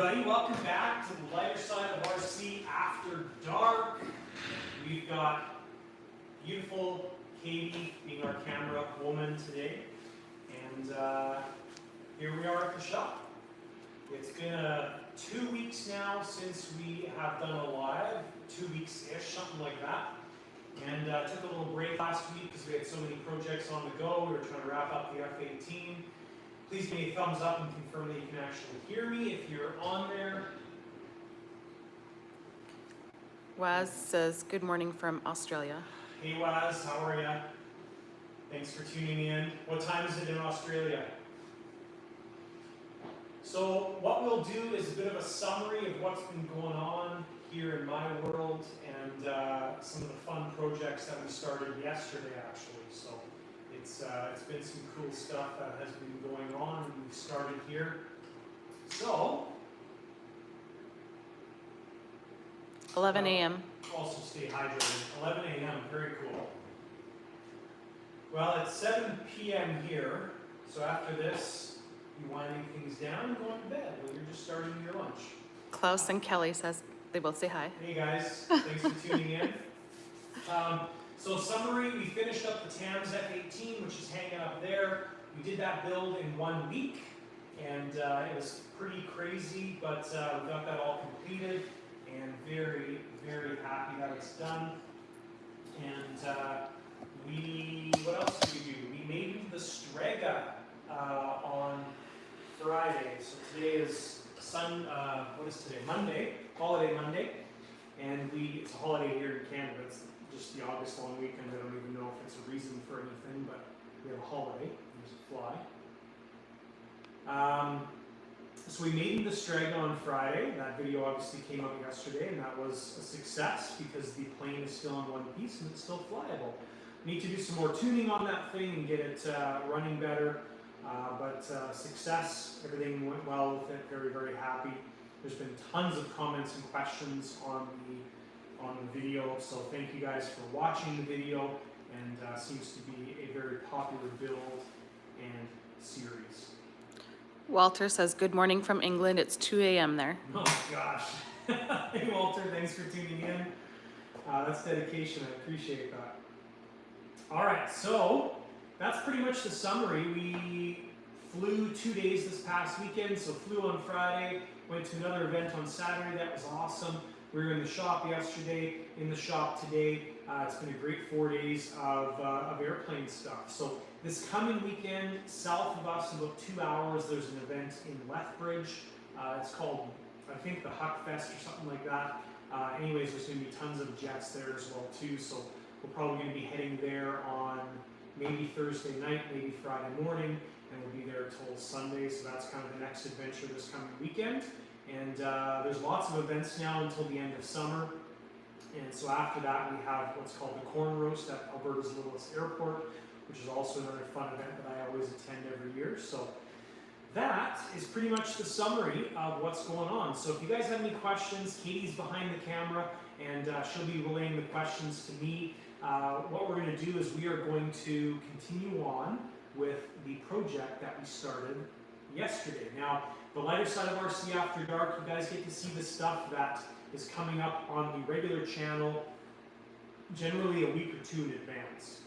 everybody, welcome back to the lighter side of RC After Dark. We've got beautiful Katie being our camera woman today, and here we are at the shop. It's been 2 weeks now since we have done a live, 2 weeks-ish, something like that. And took a little break last week because we had so many projects on the go. We were trying to wrap up the F-18. Please give me a thumbs up and confirm that you can actually hear me if you're on there. Waz says, good morning from Australia. Hey Waz, how are ya? Thanks for tuning in. What time is it in Australia? So what we'll do is a bit of a summary of what's been going on here in my world and some of the fun projects that we started yesterday actually. So it's been some cool stuff that has been going on and we've started here. So 11 a.m. Also stay hydrated. 11 a.m. Very cool. Well, it's 7 p.m. here. So after this, you winding things down and going to bed when you're just starting your lunch. Klaus and Kelly says they both say hi. Hey guys, thanks for tuning in. So summary, we finished up the TAMS F-18, which is hanging up there. We did that build in 1 week, and it was pretty crazy, but we got that all completed, and very, very happy that it's done. And what else did we do? We made the Strega on Friday. So today is what is today? Monday, holiday Monday, and it's a holiday here in Canada. It's just the August long weekend. I don't even know if it's a reason for anything, but we have a holiday. There's a fly. So we made the Strega on Friday. That video obviously came out yesterday, and that was a success because the plane is still in one piece and it's still flyable. We need to do some more tuning on that thing and get it running better. But success, everything went well with it, very, very happy. There's been tons of comments and questions on the video, so thank you guys for watching the video, and seems to be a very popular build and series. Walter says, good morning from England. It's 2 a.m. there. Oh gosh. Hey Walter, thanks for tuning in. That's dedication, I appreciate that. Alright, so that's pretty much the summary. We flew 2 days this past weekend, so flew on Friday, went to another event on Saturday, that was awesome. We were in the shop yesterday, in the shop today. It's been a great 4 days of airplane stuff. So this coming weekend, south of us, in about 2 hours, there's an event in Lethbridge. It's called, I think, the Huck Fest or something like that. Anyways, there's going to be tons of jets there as well too. So we're probably going to be heading there on maybe Thursday night, maybe Friday morning, and we'll be there till Sunday. So that's kind of the next adventure this coming weekend. And there's lots of events now until the end of summer. And so after that, we have what's called the Corn Roast at Alberta's Littlest Airport, which is also another fun event that I always attend every year. So that is pretty much the summary of what's going on. So if you guys have any questions, Katie's behind the camera, and she'll be relaying the questions to me. What we're going to do is we are going to continue on with the project that we started yesterday. Now, the lighter side of RC After Dark, you guys get to see the stuff that is coming up on the regular channel generally a week or two in advance,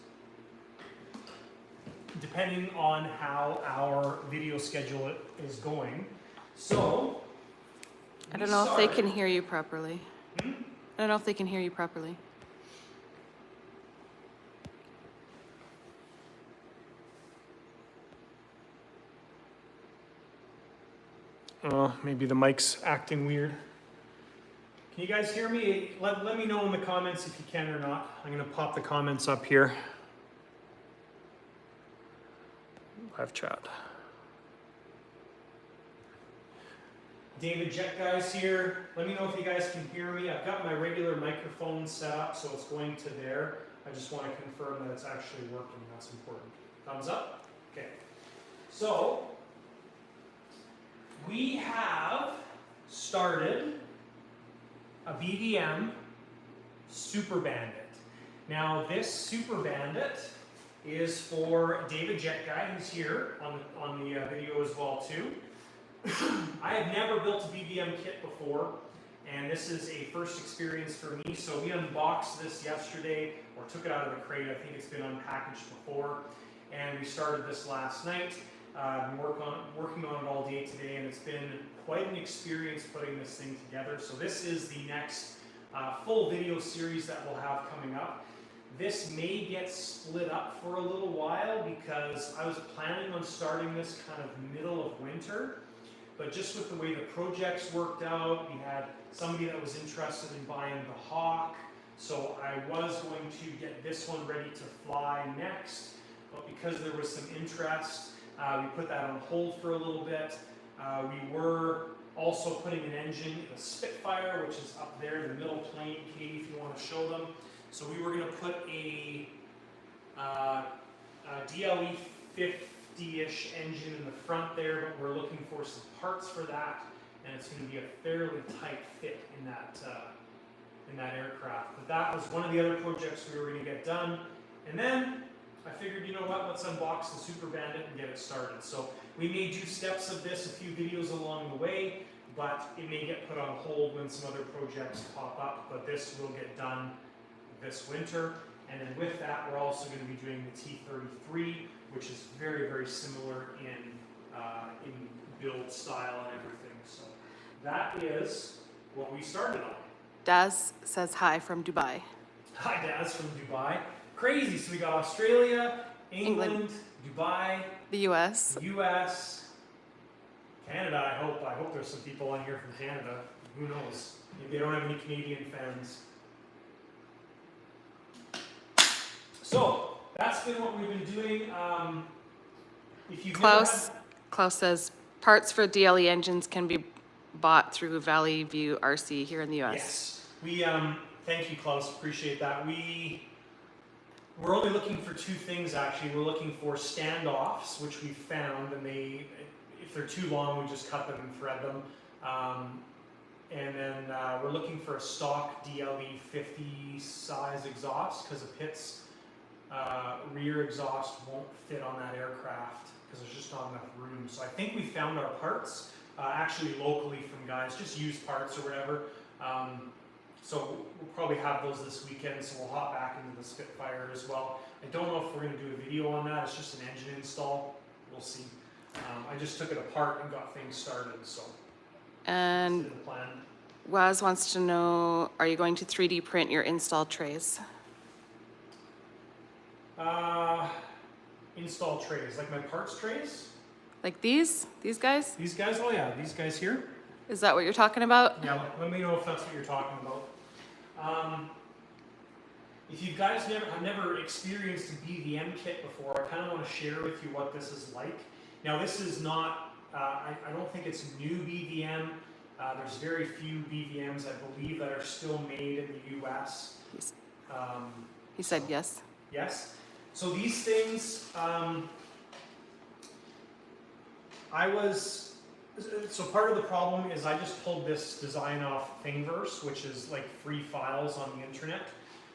depending on how our video schedule is going. So, I don't know if they can hear you properly. I don't know if they can hear you properly. Oh, maybe the mic's acting weird. Can you guys hear me? Let me know in the comments if you can or not. I'm going to pop the comments up here. Live chat. David Jet Guy's here. Let me know if you guys can hear me. I've got my regular microphone set up, so it's going to there. I just want to confirm that it's actually working. That's important. Thumbs up? Okay. So, we have started a BVM Super Bandit. Now this Super Bandit is for David Jet Guy, who's here on the video as well too. I have never built a BVM kit before, and this is a first experience for me. So we unboxed this yesterday, or took it out of the crate. I think it's been unpackaged before, and we started this last night. Been working on it all day today, and it's been quite an experience putting this thing together. So this is the next full video series that we'll have coming up. This may get split up for a little while because I was planning on starting this kind of middle of winter, but just with the way the projects worked out, we had somebody that was interested in buying the Hawk, so I was going to get this one ready to fly next, but because there was some interest, we put that on hold for a little bit. We were also putting an engine in a Spitfire, which is up there in the middle plane, Katie, if you want to show them. So we were going to put a DLE 50-ish engine in the front there, but we're looking for some parts for that, and it's going to be a fairly tight fit in that aircraft. But that was one of the other projects we were going to get done, and then I figured, you know what, let's unbox the Super Bandit and get it started. So we may do steps of this, a few videos along the way, but it may get put on hold when some other projects pop up, but this will get done this winter. And then with that, we're also going to be doing the T-33, which is very, very similar in build style and everything. So that is what we started on. Daz says hi from Dubai. Hi, Daz from Dubai. Crazy. So we got Australia, England, Dubai, the US, US, Canada. I hope there's some people on here from Canada. Who knows? Maybe they don't have any Canadian fans. So that's been what we've been doing. If you've Klaus says parts for DLE engines can be bought through Valley View RC here in the US. Yes, we thank you, Klaus. Appreciate that. We're only looking for two things actually. We're looking for standoffs, which we found, and if they're too long, we just cut them and thread them. And then we're looking for a stock DLE 50 size exhaust because the Pitt's rear exhaust won't fit on that aircraft because there's just not enough room. So I think we found our parts actually locally from guys, just used parts or whatever. So we'll probably have those this weekend, so we'll hop back into the Spitfire as well. I don't know if we're going to do a video on that. It's just an engine install. We'll see. I just took it apart and got things started, so and that's the plan. Waz wants to know, are you going to 3D print your install trays? Install trays, like my parts trays? Like these guys? These guys? Oh yeah, these guys here. Is that what you're talking about? Yeah, let me know if that's what you're talking about. If you guys have never experienced a BVM kit before, I kind of want to share with you what this is like. Now this is not, I don't think it's new BVM. There's very few BVMs, I believe, that are still made in the US. He said yes. Yes. So these things, so part of the problem is I just pulled this design off Thingiverse, which is like free files on the internet.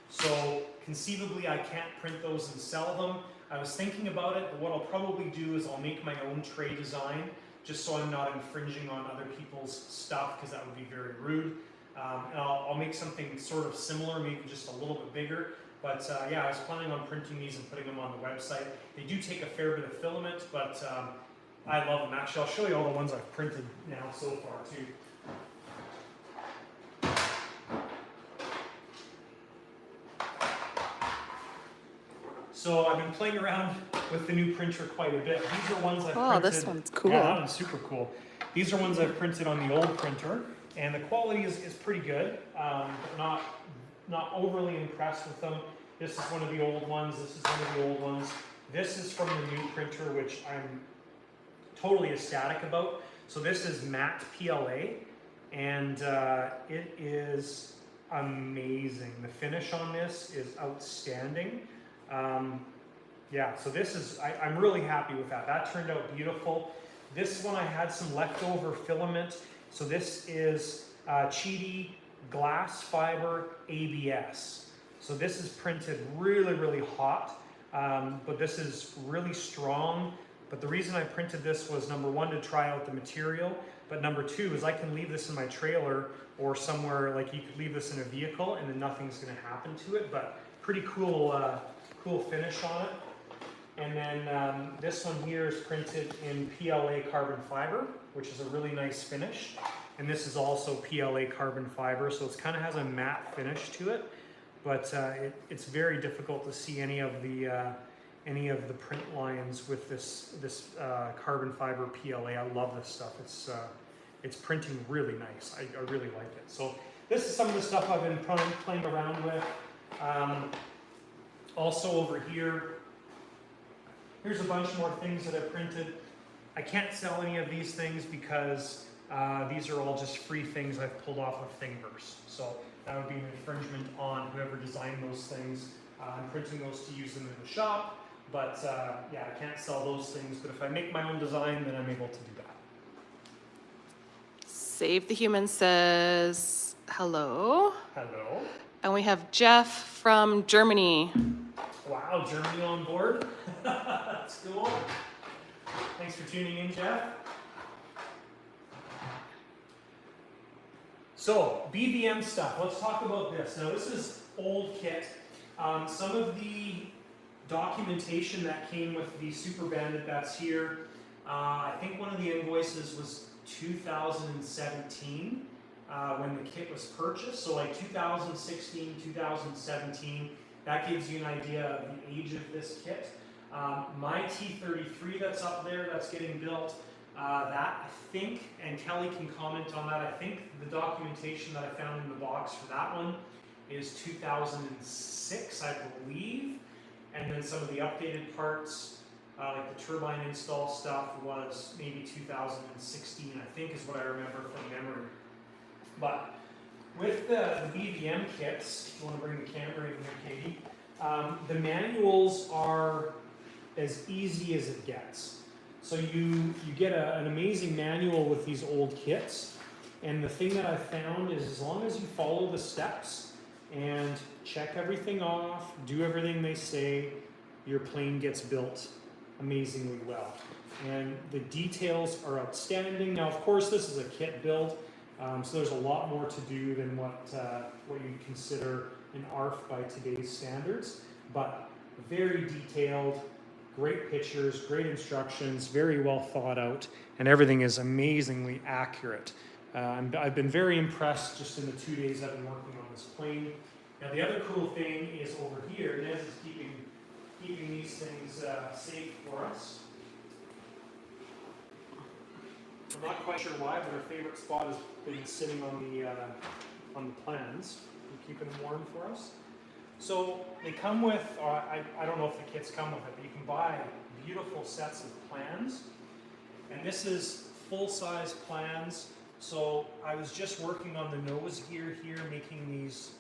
So conceivably I can't print those and sell them. I was thinking about it, but what I'll probably do is I'll make my own tray design, just so I'm not infringing on other people's stuff, because that would be very rude. And I'll make something sort of similar, maybe just a little bit bigger. But yeah, I was planning on printing these and putting them on the website. They do take a fair bit of filament, but I love them. Actually, I'll show you all the ones I've printed now so far too. So I've been playing around with the new printer quite a bit. These are ones I've printed. Oh, this one's cool. Yeah, that one's super cool. These are ones I've printed on the old printer, and the quality is pretty good, but not overly impressed with them. This is one of the old ones. This is one of the old ones. This is from the new printer, which I'm totally ecstatic about. So this is matte PLA, and it is amazing. The finish on this is outstanding. Yeah, so this is, I'm really happy with that. That turned out beautiful. This one I had some leftover filament. So this is Cheaty glass fiber ABS. So this is printed really, really hot, but this is really strong. But the reason I printed this was number one, to try out the material, but number two is I can leave this in my trailer or somewhere, like you could leave this in a vehicle and then nothing's gonna happen to it, but pretty cool, cool finish on it. And then this one here is printed in PLA carbon fiber, which is a really nice finish. And this is also PLA carbon fiber, so it kind of has a matte finish to it, but it's very difficult to see any of the print lines with this carbon fiber PLA. I love this stuff. It's printing really nice. I really like it. So this is some of the stuff I've been playing around with. Also over here, here's a bunch more things that I've printed. I can't sell any of these things because these are all just free things I've pulled off of Thingiverse. So that would be an infringement on whoever designed those things. I'm printing those to use them in the shop, but yeah, I can't sell those things. But if I make my own design, then I'm able to do that. Save the Human says hello. Hello. And we have Jeff from Germany. Wow, Germany on board. That's cool. Thanks for tuning in, Jeff. So, BVM stuff. Let's talk about this. Now, this is old kit. Some of the documentation that came with the Super Bandit that's here, I think one of the invoices was 2017 when the kit was purchased. So, like 2016, 2017. That gives you an idea of the age of this kit. My T33 that's up there, that's getting built, that I think, and Kelly can comment on that, I think the documentation that I found in the box for that one is 2006, I believe. And then some of the updated parts, like the turbine install stuff, was maybe 2016, I think is what I remember from memory. But with the BVM kits, if you want to bring the camera in here, Katie, the manuals are as easy as it gets. So you get an amazing manual with these old kits, and the thing that I've found is as long as you follow the steps and check everything off, do everything they say, your plane gets built amazingly well. And the details are outstanding. Now, of course, this is a kit build, so there's a lot more to do than what you'd consider an ARF by today's standards, but very detailed, great pictures, great instructions, very well thought out, and everything is amazingly accurate. I've been very impressed just in the 2 days I've been working on this plane. Now the other cool thing is over here, Nez is keeping these things safe for us. I'm not quite sure why, but our favorite spot has been sitting on the plans. We're keeping them warm for us. So they come with, I don't know if the kits come with it, but you can buy beautiful sets of plans. And this is full-size plans. So I was just working on the nose gear here, making these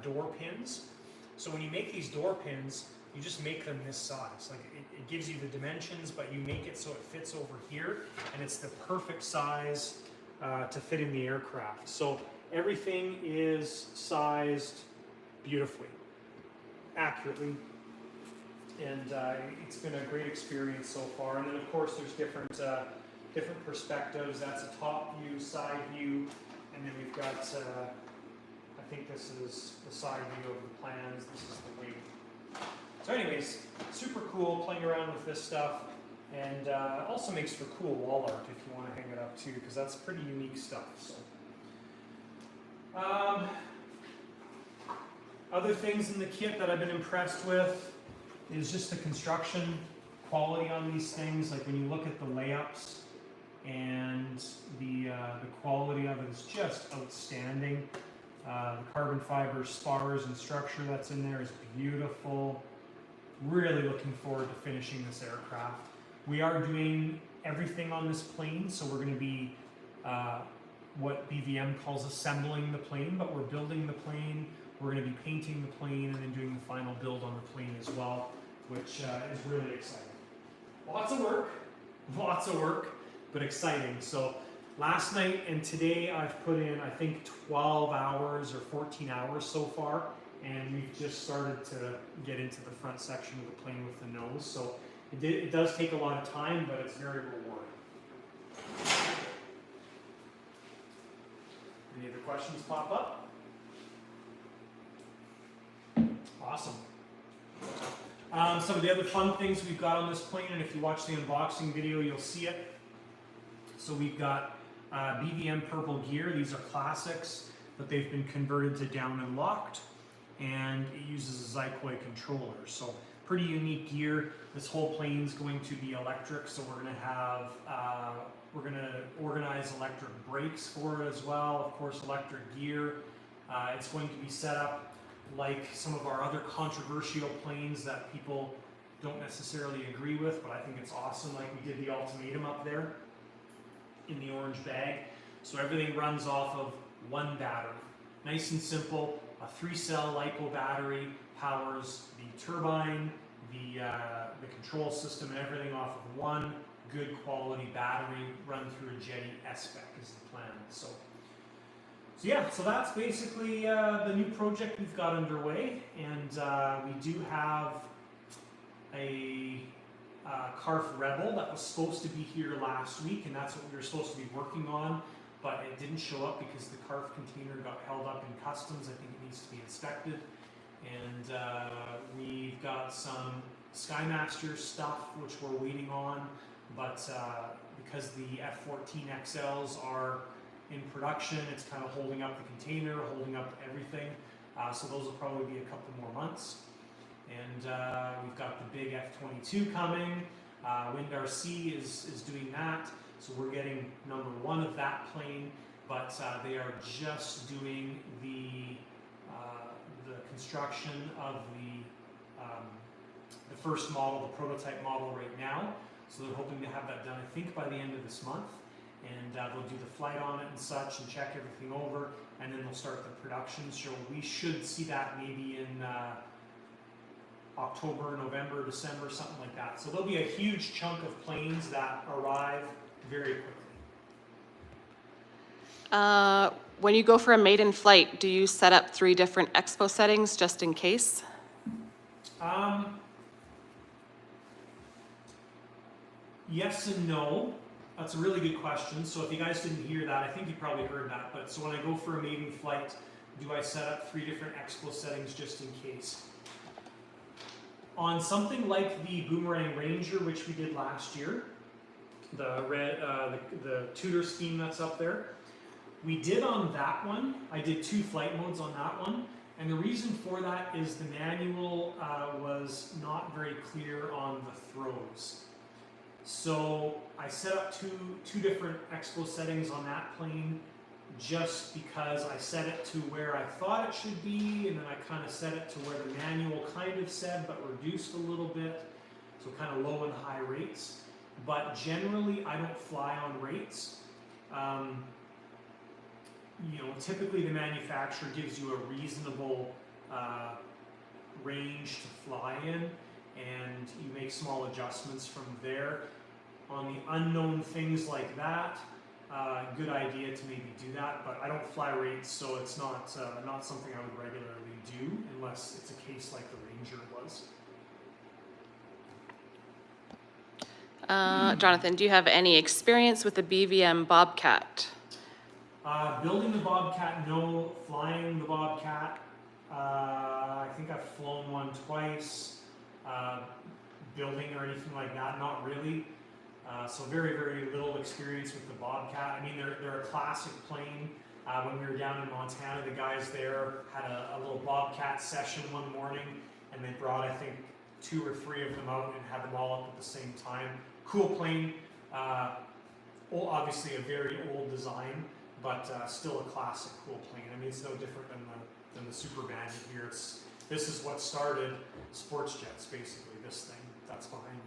door pins. So when you make these door pins, you just make them this size. Like it gives you the dimensions, but you make it so it fits over here, and it's the perfect size to fit in the aircraft. So everything is sized beautifully, accurately, and it's been a great experience so far. And then of course there's different perspectives. That's a top view, side view, and then we've got I think this is the side view of the plans. This is the wing. So anyways, super cool playing around with this stuff, and also makes for cool wall art if you want to hang it up too, because that's pretty unique stuff. So. Other things in the kit that I've been impressed with is just the construction quality on these things. Like when you look at the layups, and the quality of it is just outstanding. The carbon fiber spars and structure that's in there is beautiful. Really looking forward to finishing this aircraft. We are doing everything on this plane, so we're going to be what BVM calls assembling the plane, but we're building the plane. We're going to be painting the plane and then doing the final build on the plane as well, which is really exciting. Lots of work, but exciting. So last night and today I've put in, I think, 12 hours or 14 hours so far, and we've just started to get into the front section of the plane with the nose. So It does take a lot of time, but it's very rewarding. Any other questions pop up? Awesome. Some of the other fun things we've got on this plane, and if you watch the unboxing video, you'll see it. So we've got BVM purple gear. These are classics, but they've been converted to down and locked, and it uses a Zyquoy controller. So pretty unique gear. This whole plane's going to be electric, so we're going to have we're going to organize electric brakes for it as well. Of course, electric gear. It's going to be set up like some of our other controversial planes that people don't necessarily agree with, but I think it's awesome. Like we did the Ultimatum up there in the orange bag. So everything runs off of one battery. Nice and simple. A 3-cell LiPo battery powers the turbine, the control system, and everything off of one good quality battery run through a Jetty S-Spec is the plan. So yeah, so that's basically the new project we've got underway, and we do have a Carf Rebel that was supposed to be here last week, and that's what we were supposed to be working on, but it didn't show up because the Carf container got held up in customs. I think it needs to be inspected, and we've got some Skymaster stuff which we're waiting on, but because the F-14 XLs are in production, it's kind of holding up the container, holding up everything. So those will probably be a couple more months. And we've got the big F-22 coming. Wind RC is doing that. So we're getting number 1 of that plane, but they are just doing the construction of the first model, the prototype model right now. So they're hoping to have that done, I think, by the end of this month. And they'll do the flight on it and such and check everything over, and then they'll start the production. So we should see that maybe in October, November, December, something like that. So there'll be a huge chunk of planes that arrive very quickly. When you go for a maiden flight, do you set up 3 different expo settings just in case? Yes and no. That's a really good question. So if you guys didn't hear that, I think you probably heard that. But so when I go for a maiden flight, do I set up 3 different expo settings just in case? On something like the Boomerang Ranger, which we did last year, the red, the Tudor scheme that's up there, we did on that one. I did 2 flight modes on that one, and the reason for that is the manual was not very clear on the throws. So I set up two different expo settings on that plane just because I set it to where I thought it should be, and then I kind of set it to where the manual kind of said, but reduced a little bit, so kind of low and high rates. But generally, I don't fly on rates. Typically the manufacturer gives you a reasonable range to fly in, and you make small adjustments from there. On the unknown things like that, good idea to maybe do that, but I don't fly rates, so it's not something I would regularly do unless it's a case like the Ranger was. Jonathan, do you have any experience with the BVM Bobcat? Building the Bobcat, no. Flying the Bobcat, I think I've flown one twice. Building or anything like that, not really. So very, very little experience with the Bobcat. I mean, they're a classic plane. When we were down in Montana, the guys there had a little Bobcat session one morning, and they brought, I think, 2 or 3 of them out and had them all up at the same time. Cool plane. Obviously a very old design, but still a classic cool plane. I mean, it's no different than the Super Bandit here. This is what started sports jets, basically, this thing that's behind me.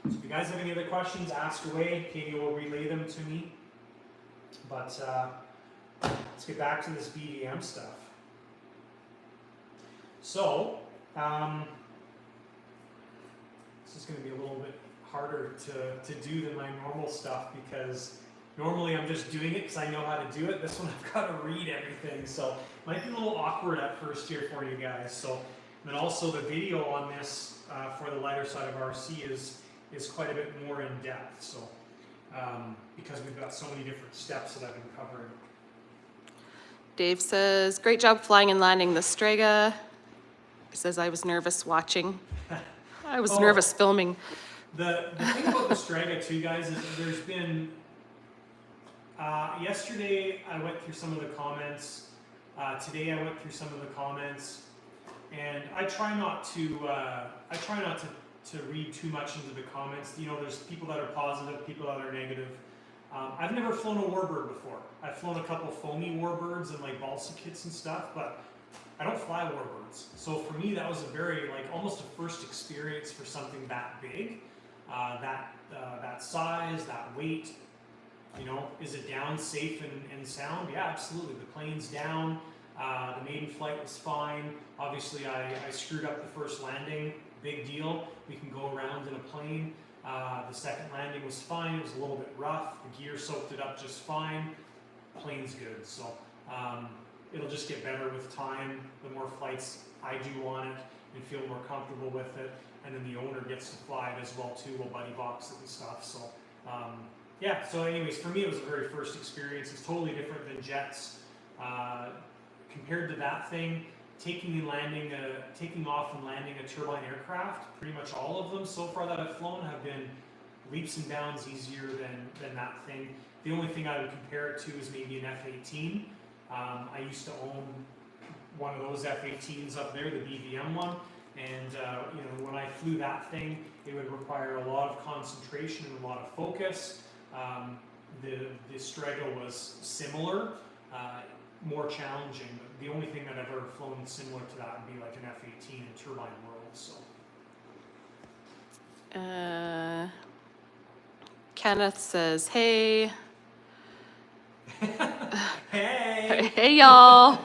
So if you guys have any other questions, ask away. Katie will relay them to me. But let's get back to this BVM stuff. So, this is going to be a little bit harder to do than my normal stuff because Normally I'm just doing it because I know how to do it. This one I've got to read everything, so might be a little awkward at first here for you guys. So, and also the video on this for the lighter side of RC is quite a bit more in depth. So, because we've got so many different steps that I've been covering. Dave says, great job flying and landing the Strega. He says, I was nervous watching. I was nervous filming. The thing about the Strega too, guys, is there's been, yesterday I went through some of the comments, today I went through some of the comments, and I try not to read too much into the comments. You know, there's people that are positive, people that are negative. I've never flown a warbird before. I've flown a couple foamy warbirds and like balsa kits and stuff, but I don't fly warbirds. So for me, that was a very, like, almost a first experience for something that big, that size, that weight. You know, is it down safe and sound? Yeah, absolutely. The plane's down. The maiden flight was fine. Obviously, I screwed up the first landing. Big deal. We can go around in a plane. The second landing was fine. It was a little bit rough. The gear soaked it up just fine. Plane's good. So it'll just get better with time. The more flights I do on it and feel more comfortable with it, and then the owner gets to fly it as well too. We'll buddy box it and stuff. So yeah. So anyways, for me, it was a very first experience. It's totally different than jets. Compared to that thing, taking off and landing a turbine aircraft, pretty much all of them so far that I've flown have been leaps and bounds easier than that thing. The only thing I would compare it to is maybe an F-18. I used to own one of those F-18s up there, the BVM one, and you know, when I flew that thing, it would require a lot of concentration and a lot of focus. The Strega was similar, more challenging. But the only thing that I've ever flown similar to that would be like an F-18 in turbine world. So. Kenneth says, hey. Hey. Hey, y'all.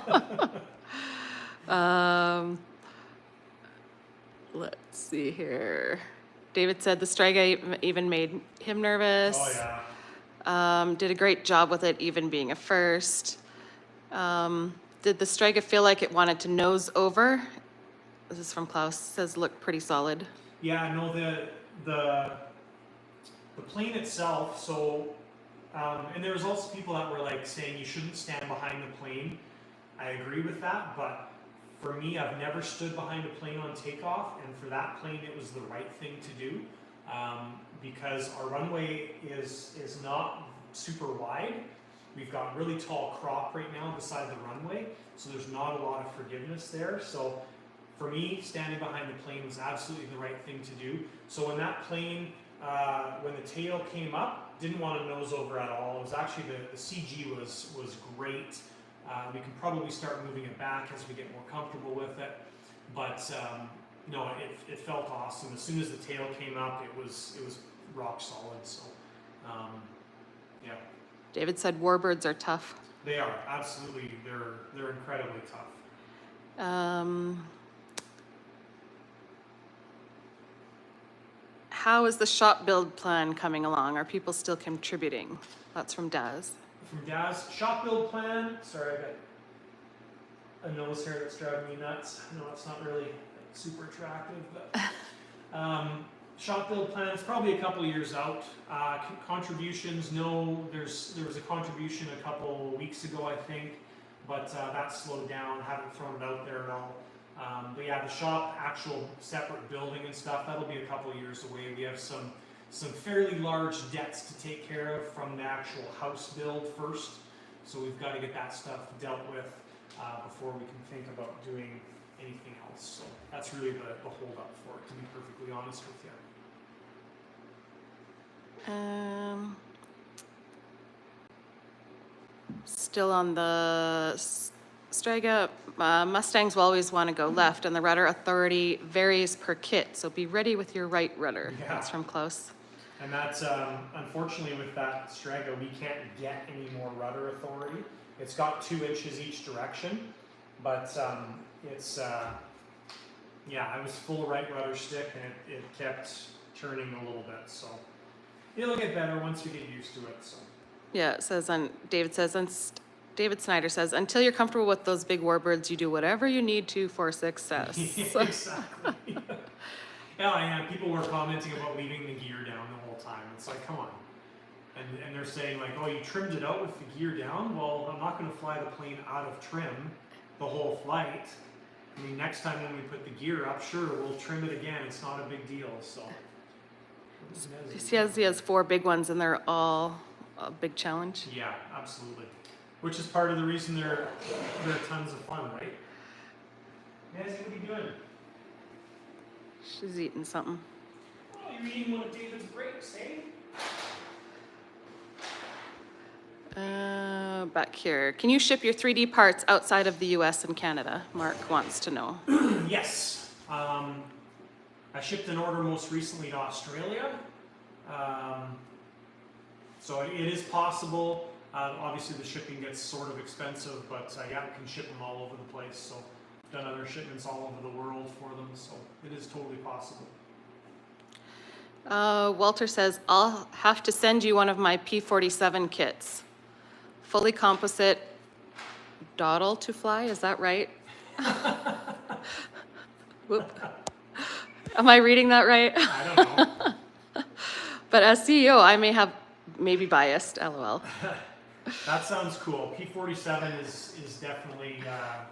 Let's see here. David said the Strega even made him nervous. Oh, yeah. Did a great job with it, even being a first. Did the Strega feel like it wanted to nose over? This is from Klaus. Says looked pretty solid. Yeah, no, the plane itself. So, and there was also people that were like saying you shouldn't stand behind the plane. I agree with that, but for me, I've never stood behind a plane on takeoff, and for that plane, it was the right thing to do because our runway is not super wide. We've got really tall crop right now beside the runway, so there's not a lot of forgiveness there. So for me, standing behind the plane was absolutely the right thing to do. So when that plane, when the tail came up, didn't want to nose over at all. It was actually the CG was great. We can probably start moving it back as we get more comfortable with it. But no, it felt awesome. As soon as the tail came up, it was rock solid. So yeah. David said warbirds are tough. They are, absolutely. They're incredibly tough. How is the shop build plan coming along? Are people still contributing? That's from Daz. From Daz, shop build plan. Sorry, I got a nose hair that's driving me nuts. No, it's not really super attractive, but shop build plan is probably a couple years out. Contributions, no, there was a contribution a couple weeks ago, I think, but that slowed down. Haven't thrown it out there at all. But yeah, the shop, actual separate building and stuff, that'll be a couple years away. We have some fairly large debts to take care of from the actual house build first. So we've got to get that stuff dealt with before we can think about doing anything else. So that's really the hold up for it, to be perfectly honest with you. Still on the Strega, Mustangs will always want to go left, and the rudder authority varies per kit, so be ready with your right rudder. Yeah. That's from Klaus. And that's, unfortunately with that Strega, we can't get any more rudder authority. It's got 2 inches each direction, but it's, yeah, I was full right rudder stick and it kept turning a little bit, so it'll get better once we get used to it. So Yeah, it says David Snyder says, until you're comfortable with those big warbirds, you do whatever you need to for success. Exactly. Yeah, and people were commenting about leaving the gear down the whole time. It's like, come on. And they're saying like, oh, you trimmed it out with the gear down? Well, I'm not going to fly the plane out of trim the whole flight. I mean, next time when we put the gear up, sure, we'll trim it again. It's not a big deal, so. He has 4 big ones and they're all a big challenge. Yeah, absolutely. Which is part of the reason they're tons of fun, right? Nancy, what are you doing? She's eating something. Oh, you're eating one of David's breaks, eh? Back here. Can you ship your 3D parts outside of the US and Canada? Mark wants to know. Yes. I shipped an order most recently to Australia. So it is possible. Obviously the shipping gets sort of expensive, but yeah, we can ship them all over the place. So I've done other shipments all over the world for them, so it is totally possible. Walter says, I'll have to send you one of my P-47 kits. Fully composite dawdle to fly, is that right? Whoop. Am I reading that right? I don't know. But as CEO, I may be biased, LOL. That sounds cool. P-47 is definitely a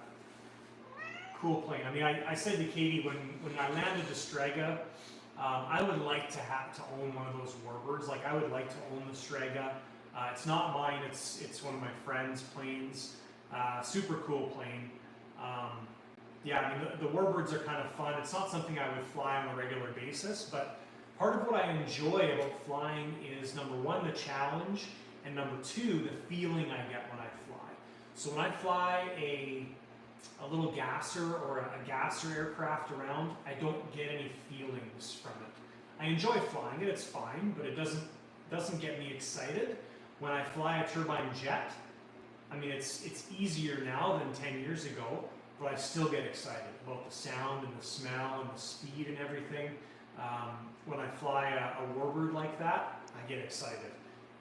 cool plane. I mean, I said to Katie when I landed the Strega, I would like to own one of those warbirds. Like, I would like to own the Strega. It's not mine. It's one of my friend's planes. Super cool plane. Yeah, I mean, the warbirds are kind of fun. It's not something I would fly on a regular basis, but part of what I enjoy about flying is, number one, the challenge, and number two, the feeling I get when I fly. So when I fly a little gasser or a gasser aircraft around, I don't get any feelings from it. I enjoy flying it, it's fine, but it doesn't get me excited. When I fly a turbine jet, I mean, it's easier now than 10 years ago, but I still get excited about the sound and the smell and the speed and everything. When I fly a warbird like that, I get excited.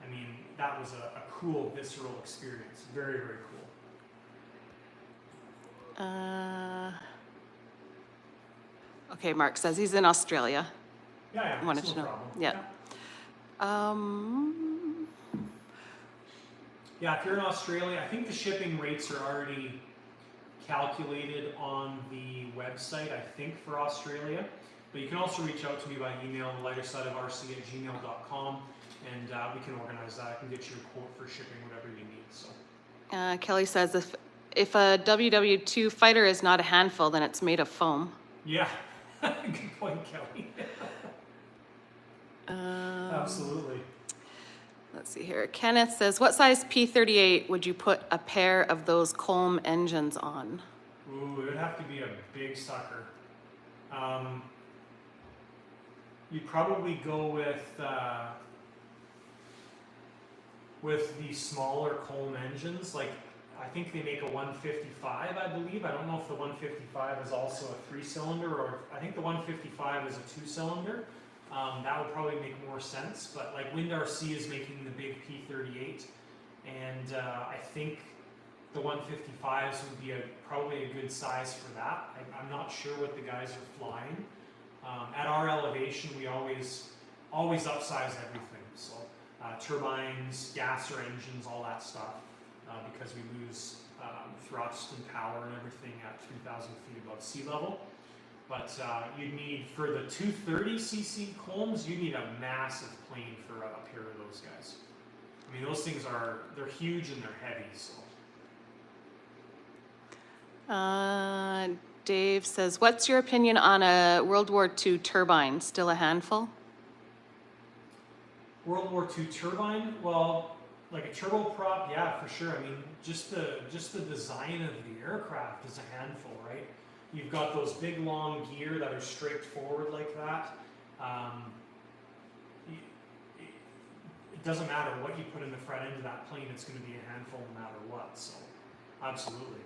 I mean, that was a cool, visceral experience. Very, very cool. Okay, Mark says he's in Australia. Yeah, I wanted it's to no know. problem. Yeah. Yeah, if you're in Australia, I think the shipping rates are already calculated on the website, I think, for Australia. But you can also reach out to me by email, thelightersideofrc@gmail.com, and we can organize that. I can get you a quote for shipping whatever you need. So. Kelly says if a WW2 fighter is not a handful, then it's made of foam. Yeah, good point, Kelly. Absolutely. Let's see here. Kenneth says, what size P-38 would you put a pair of those Colm engines on? Ooh, it would have to be a big sucker. You'd probably go with the smaller Colm engines. Like, I think they make a 155, I believe. I don't know if the 155 is also a 3-cylinder, or I think the 155 is a 2-cylinder. That would probably make more sense, but like Wind RC is making the big P-38, and I think the 155s would be probably a good size for that. I'm not sure what the guys are flying. At our elevation, we always upsize everything, so turbines, gasser engines, all that stuff, because we lose thrust and power and everything at 3,000 feet above sea level. But you'd need, for the 230cc Colms, you need a massive plane for a pair of those guys. I mean, those things they're huge and they're heavy, so. Dave says, what's your opinion on a World War II turbine? Still a handful? World War II turbine? Well, like a turboprop, yeah, for sure. I mean, just the design of the aircraft is a handful, right? You've got those big long gear that are straight forward like that. It doesn't matter what you put in the front end of that plane, it's going to be a handful no matter what, so absolutely.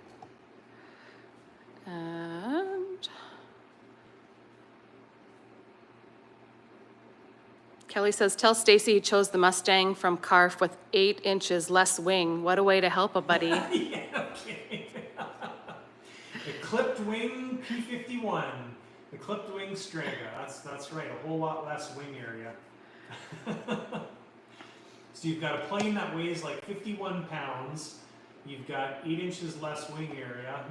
Kelly says, tell Stacy he chose the Mustang from Carf with 8 inches less wing. What a way to help a buddy. Yeah, okay. The clipped wing P51. The clipped wing Strega. That's right, a whole lot less wing area. So you've got a plane that weighs like 51 pounds. You've got 8 inches less wing area.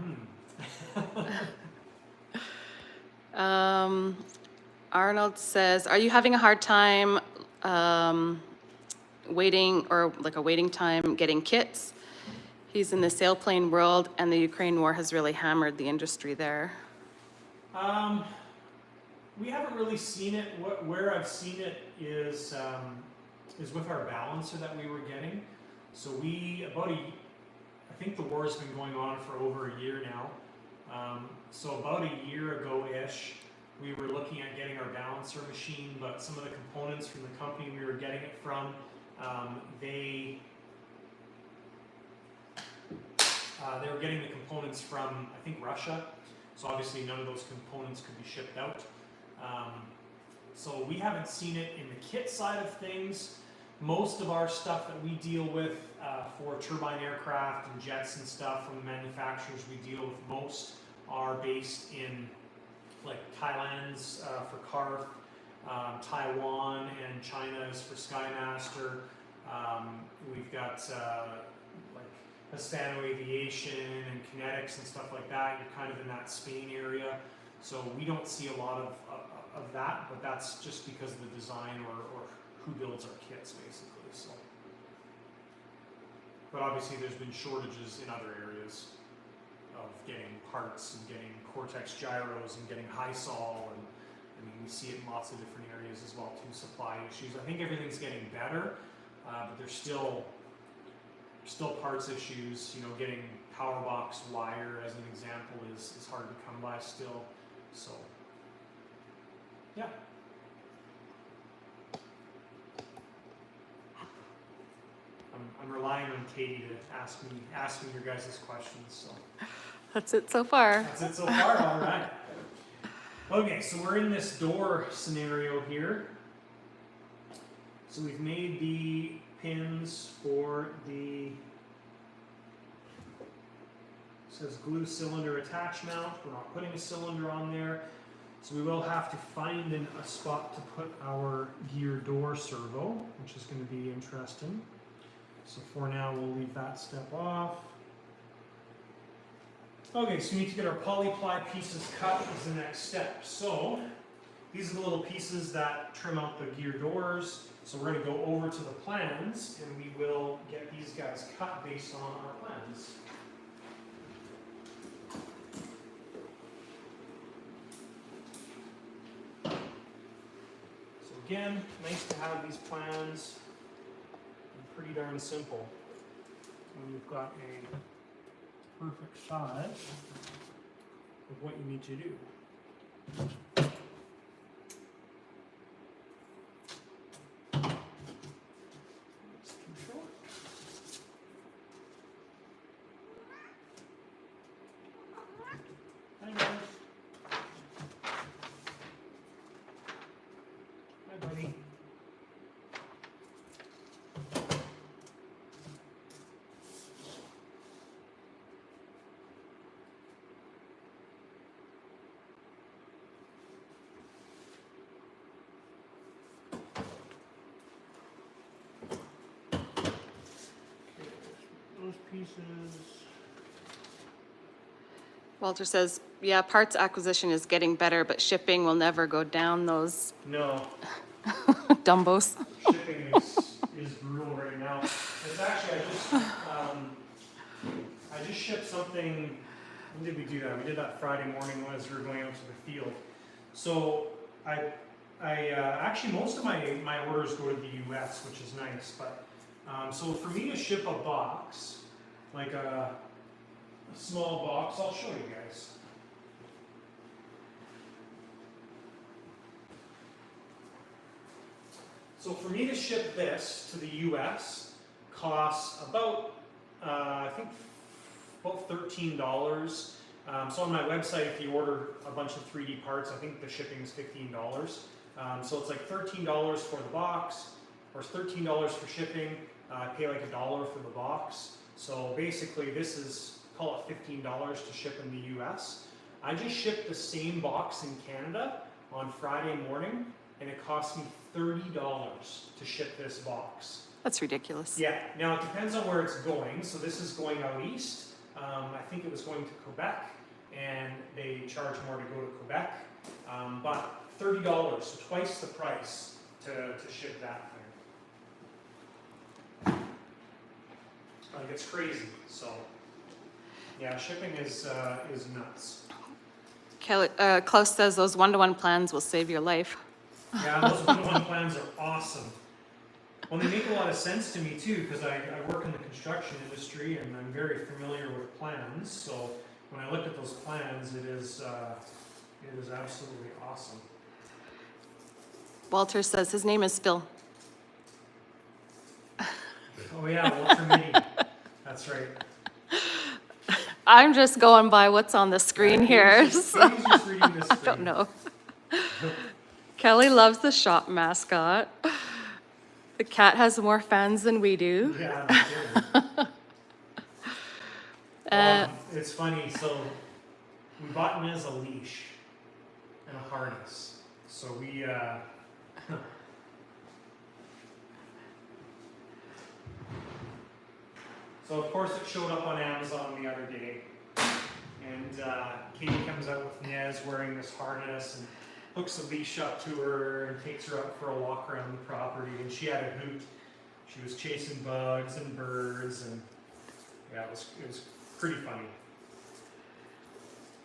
Arnold says, are you having a hard time waiting, or like a waiting time getting kits? He's in the sailplane world, and the Ukraine war has really hammered the industry there. We haven't really seen it. Where I've seen it is with our balancer that we were getting. So I think the war has been going on for over a year now. So about a year ago-ish, we were looking at getting our balancer machine, but some of the components from the company we were getting it from, they were getting the components from, I think, Russia. So obviously none of those components could be shipped out. So we haven't seen it in the kit side of things. Most of our stuff that we deal with for turbine aircraft and jets and stuff from the manufacturers we deal with most are based in like Thailand's for Carf, Taiwan, and China's for Skymaster. We've got like Hispano Aviation and Kinetics and stuff like that. You're kind of in that Spain area. So we don't see a lot of that, but that's just because of the design or who builds our kits, basically. So, but obviously there's been shortages in other areas of getting parts and getting Cortex gyros and getting high sol, and I mean we see it in lots of different areas as well too. Supply issues. I think everything's getting better, but there's still parts issues. You know, getting power box wire as an example is hard to come by still. So, yeah. I'm relying on Katie to ask me your guys' questions. So That's it so far. that's it so far. All right. Okay, so we're in this door scenario here. So we've made the pins for the, says glue cylinder attach mount. We're not putting a cylinder on there. So we will have to find a spot to put our gear door servo, which is going to be interesting. So for now, we'll leave that step off. Okay, so we need to get our poly-ply pieces cut as the next step. So these are the little pieces that trim out the gear doors. So we're going to go over to the plans, and we will get these guys cut based on our plans. So again, nice to have these plans. Pretty darn simple. And you've got a perfect size of what you need to do. It's too short. Hi guys. Hi buddy. Those pieces. Walter says, yeah, parts acquisition is getting better, but shipping will never go down those No, dumbos. shipping is brutal right now. It's actually I just shipped something. When did we do that? We did that Friday morning as we were going out to the field. So I actually most of my orders go to the U.S., which is nice. But so for me to ship a box, like a small box, I'll show you guys. So for me to ship this to the U.S. costs about, I think, about $13. So on my website, if you order a bunch of 3D parts, I think the shipping is $15. So it's like $13 for the box, or $13 for shipping. I pay like $1 for the box. So basically this is, call it $15 to ship in the US. I just shipped the same box in Canada on Friday morning, and it cost me $30 to ship this box. That's ridiculous. Yeah, now it depends on where it's going. So this is going out east. I think it was going to Quebec, and they charge more to go to Quebec. But $30, so twice the price to ship that thing. Like, it's crazy. So yeah, shipping is nuts. Kelly, Klaus says those one-to-one plans will save your life. Yeah, those one-to-one plans are awesome. Well, they make a lot of sense to me too, because I work in the construction industry and I'm very familiar with plans. So when I look at those plans, it is absolutely awesome. Walter says his name is Phil. Oh yeah, Walter Mitty. That's right. I'm just going by what's on the screen here. He's just reading the screen. I don't know. Kelly loves the shop mascot. The cat has more fans than we do. Yeah, no kidding. It's funny, so we bought Nez a leash and a harness. So we, so of course it showed up on Amazon the other day. And Katie comes out with Nez wearing this harness and hooks a leash up to her and takes her out for a walk around the property, and she had a hoot. She was chasing bugs and birds, and yeah, it was pretty funny.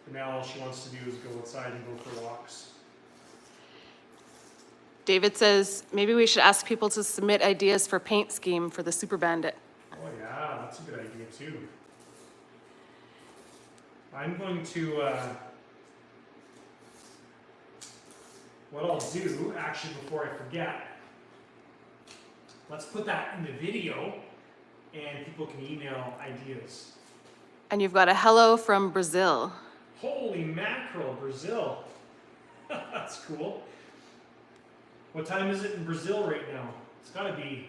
But now all she wants to do is go outside and go for walks. David says maybe we should ask people to submit ideas for paint scheme for the Super Bandit. Oh yeah, that's a good idea too. I'm going to, what I'll do, actually before I forget, let's put that in the video and people can email ideas. And you've got a hello from Brazil. Holy mackerel, Brazil. That's cool. What time is it in Brazil right now? It's gotta be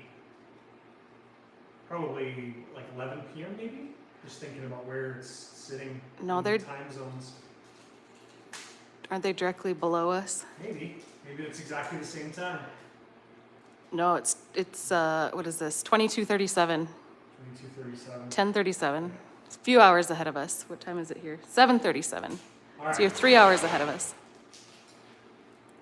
probably like 11 p.m. maybe? Just thinking about where it's sitting No, in they're- the time zones. Aren't they directly below us? Maybe it's exactly the same time. No, it's what is this? 22:37, 22:37. 10:37. It's a few hours ahead of us. What time is it here? 7:37. All right. So you're 3 hours ahead of us.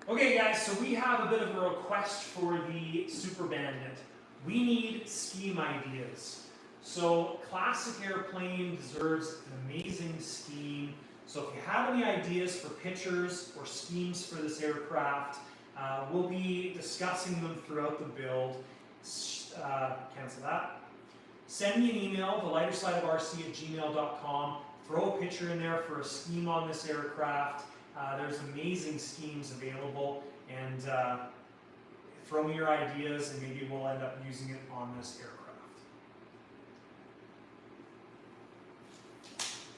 Okay, guys, so we have a bit of a request for the Super Bandit. We need scheme ideas. So Classic Airplane deserves an amazing scheme. So if you have any ideas for pictures or schemes for this aircraft, we'll be discussing them throughout the build. Cancel that. Send me an email, thelightersideofrc@gmail.com. Throw a picture in there for a scheme on this aircraft. There's amazing schemes available, and throw me your ideas and maybe we'll end up using it on this aircraft.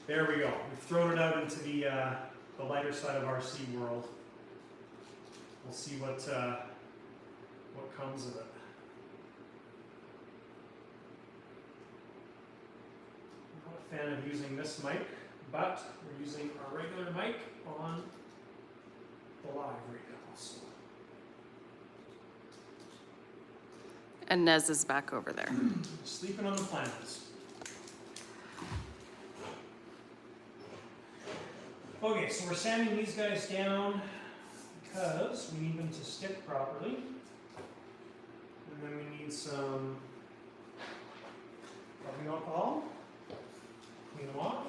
There we go. We've thrown it out into the lighter side of RC world. We'll see what comes of it. I'm not a fan of using this mic, but we're using our regular mic on the live right now. So. And Nez is back over there. Sleeping on the plans. Okay, so we're sanding these guys down because we need them to stick properly. And then we need some rubbing alcohol. Clean them off.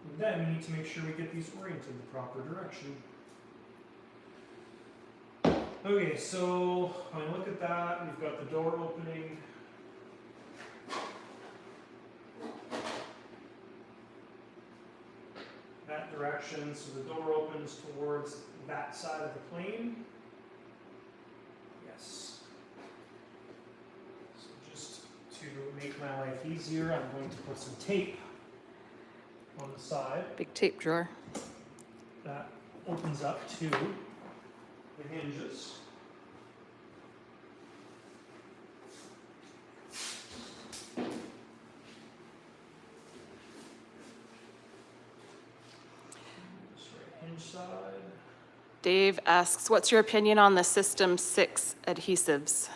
And then we need to make sure we get these oriented the proper direction. Okay, so when I look at that, we've got the door opening. That direction, so the door opens towards that side of the plane. Yes. So just to make my life easier, I'm going to put some tape on the side. Big tape drawer. That opens up to the hinges. This right hinge side. Dave asks, what's your opinion on the System 6 adhesives?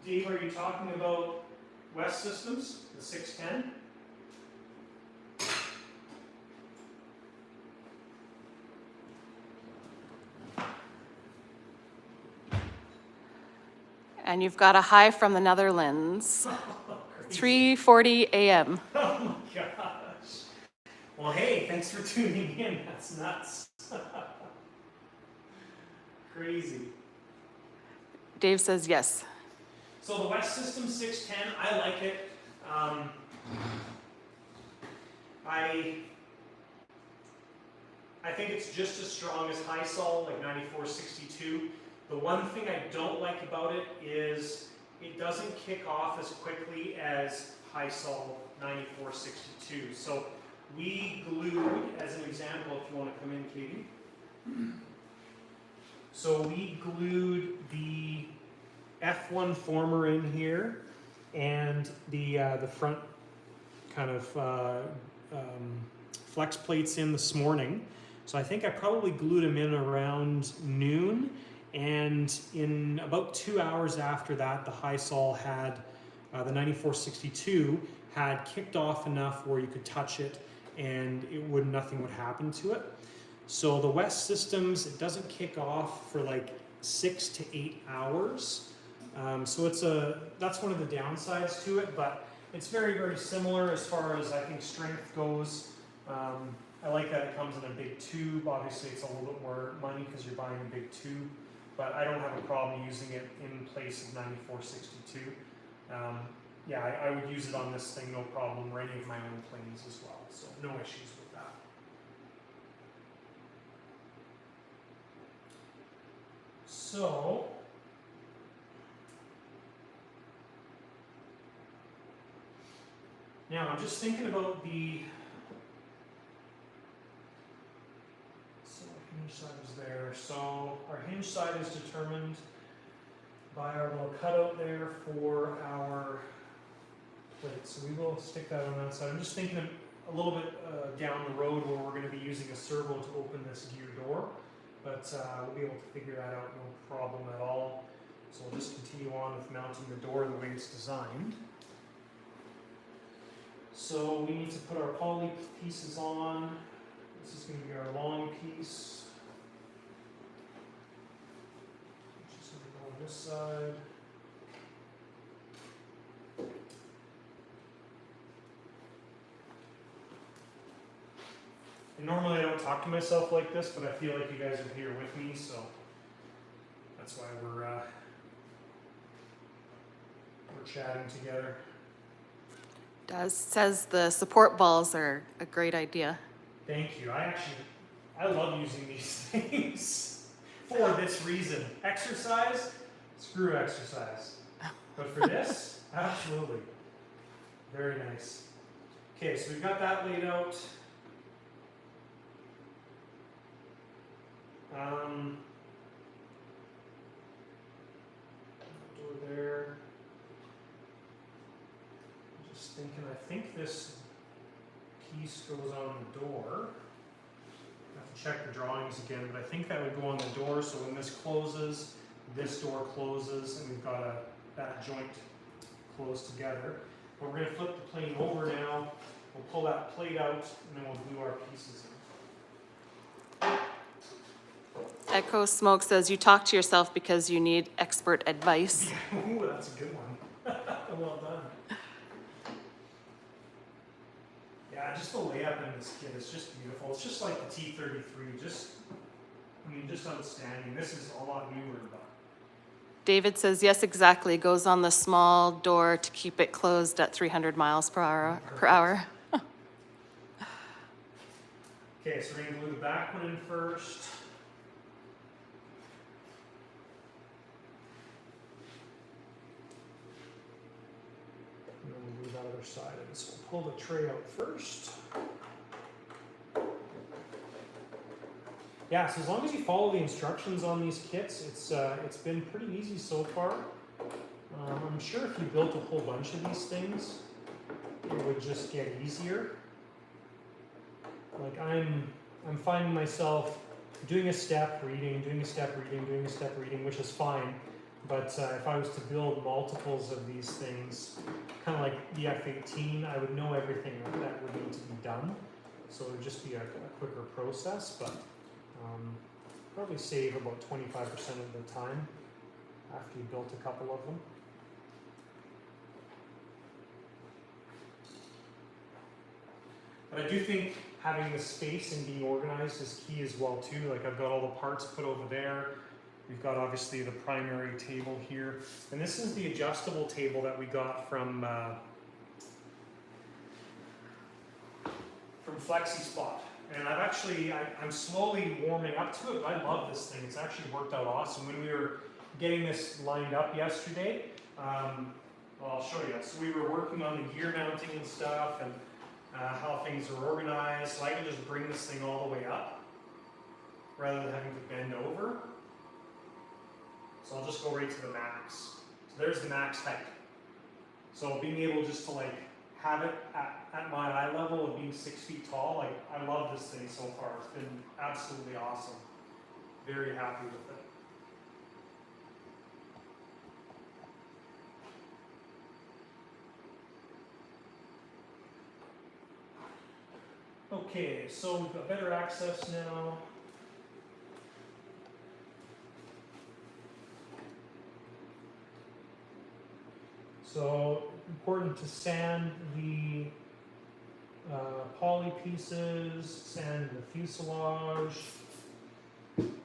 Dave, are you talking about West Systems, the 610? And you've got a hi from the Netherlands. 3:40 a.m. Oh my gosh. Well, hey, thanks for tuning in. That's nuts. Crazy. Dave says yes. So the West System 610, I like it. I think it's just as strong as high sol, like 9462. The one thing I don't like about it is it doesn't kick off as quickly as high sol 9462. So we glued, as an example, if you want to come in, Katie. So we glued the F1 former in here and the front kind of flex plates in this morning. So I think I probably glued them in around noon, and in about 2 hours after that, the high sol had, the 9462 had kicked off enough where you could touch it and nothing would happen to it. So the West Systems, it doesn't kick off for like 6 to 8 hours. So that's one of the downsides to it, but it's very, very similar as far as I think strength goes. I like that it comes in a big tube. Obviously it's a little bit more money because you're buying a big tube, but I don't have a problem using it in place of 9462. Yeah, I would use it on this thing, no problem, or any of my own planes as well, so no issues with that. So, now I'm just thinking about the, so our hinge side is there. So our hinge side is determined by our little cutout there for our plate. So we will stick that on that side. I'm just thinking a little bit down the road where we're going to be using a servo to open this gear door. But we'll be able to figure that out, no problem at all. So we'll just continue on with mounting the door the way it's designed. So we need to put our poly pieces on. This is going to be our long piece, which is going to go on this side. And normally I don't talk to myself like this, but I feel like you guys are here with me, so that's why we're chatting together. Says the support balls are a great idea. Thank you. I love using these things for this reason. Exercise, screw exercise. But for this, absolutely. Very nice. Okay, so we've got that laid out. Door there. Just thinking, I think this piece goes on the door. I have to check the drawings again, but I think that would go on the door, so when this closes, this door closes, and we've got that joint closed together. But we're going to flip the plane over now. We'll pull that plate out, and then we'll glue our pieces in. Echo Smoke says you talk to yourself because you need expert advice. Ooh, that's a good one. Well done. Yeah, just the layup in this kit is just beautiful. It's just like the T-33. Just outstanding. This is a lot newer, but. David says yes, exactly. Goes on the small door to keep it closed at 300 miles per hour. Okay, so we're going to glue the back one in first. other side. And so we'll pull the tray out first. Yeah, so as long as you follow the instructions on these kits, it's been pretty easy so far. I'm sure if you built a whole bunch of these things, it would just get easier. Like I'm finding myself doing a step, reading, doing a step, reading, doing a step, reading, which is fine. But if I was to build multiples of these things, kind of like the F-18, I would know everything that would need to be done. So it would just be a quicker process, but probably save about 25% of the time after you built a couple of them. But I do think having the space and being organized is key as well too. Like I've got all the parts put over there. We've got obviously the primary table here. And this is the adjustable table that we got from FlexiSpot. And I'm slowly warming up to it, but I love this thing. It's actually worked out awesome. When we were getting this lined up yesterday, well, I'll show you. So we were working on the gear mounting and stuff, and how things are organized. So I can just bring this thing all the way up, rather than having to bend over. So I'll just go right to the max. So there's the max height. So being able just to like have it at my eye level of being 6 feet tall, like I love this thing so far. It's been absolutely awesome. Very happy with it. Okay, so we've got better access now. So important to sand the poly pieces, sand the fuselage.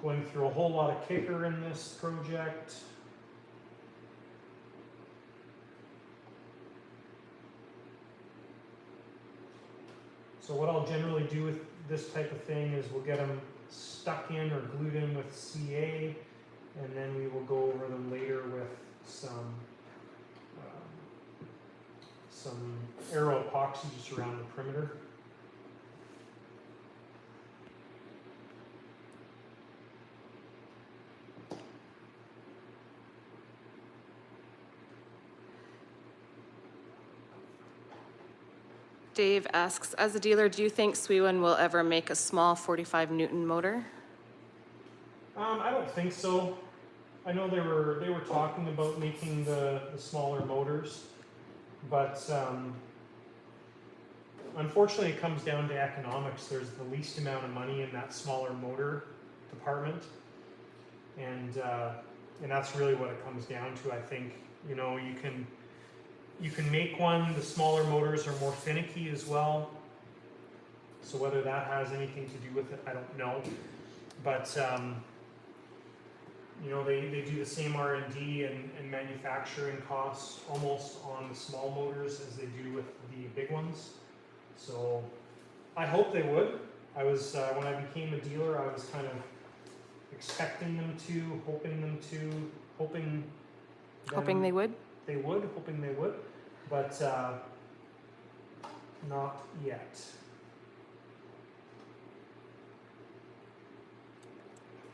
Going through a whole lot of kicker in this project. So what I'll generally do with this type of thing is we'll get them stuck in or glued in with CA, and then we will go over them later with some aero epoxy just around the perimeter. Dave asks, as a dealer, do you think Swewen will ever make a small 45 Newton motor? I don't think so. I know they were talking about making the smaller motors, but unfortunately it comes down to economics. There's the least amount of money in that smaller motor department, and that's really what it comes down to. I think, you know, you can make one. The smaller motors are more finicky as well. So whether that has anything to do with it, I don't know. But you know, they do the same R&D and manufacturing costs almost on the small motors as they do with the big ones. So I hope they would. I was when I became a dealer, I was kind of expecting them to, hoping Hoping they would? Hoping they would, but not yet.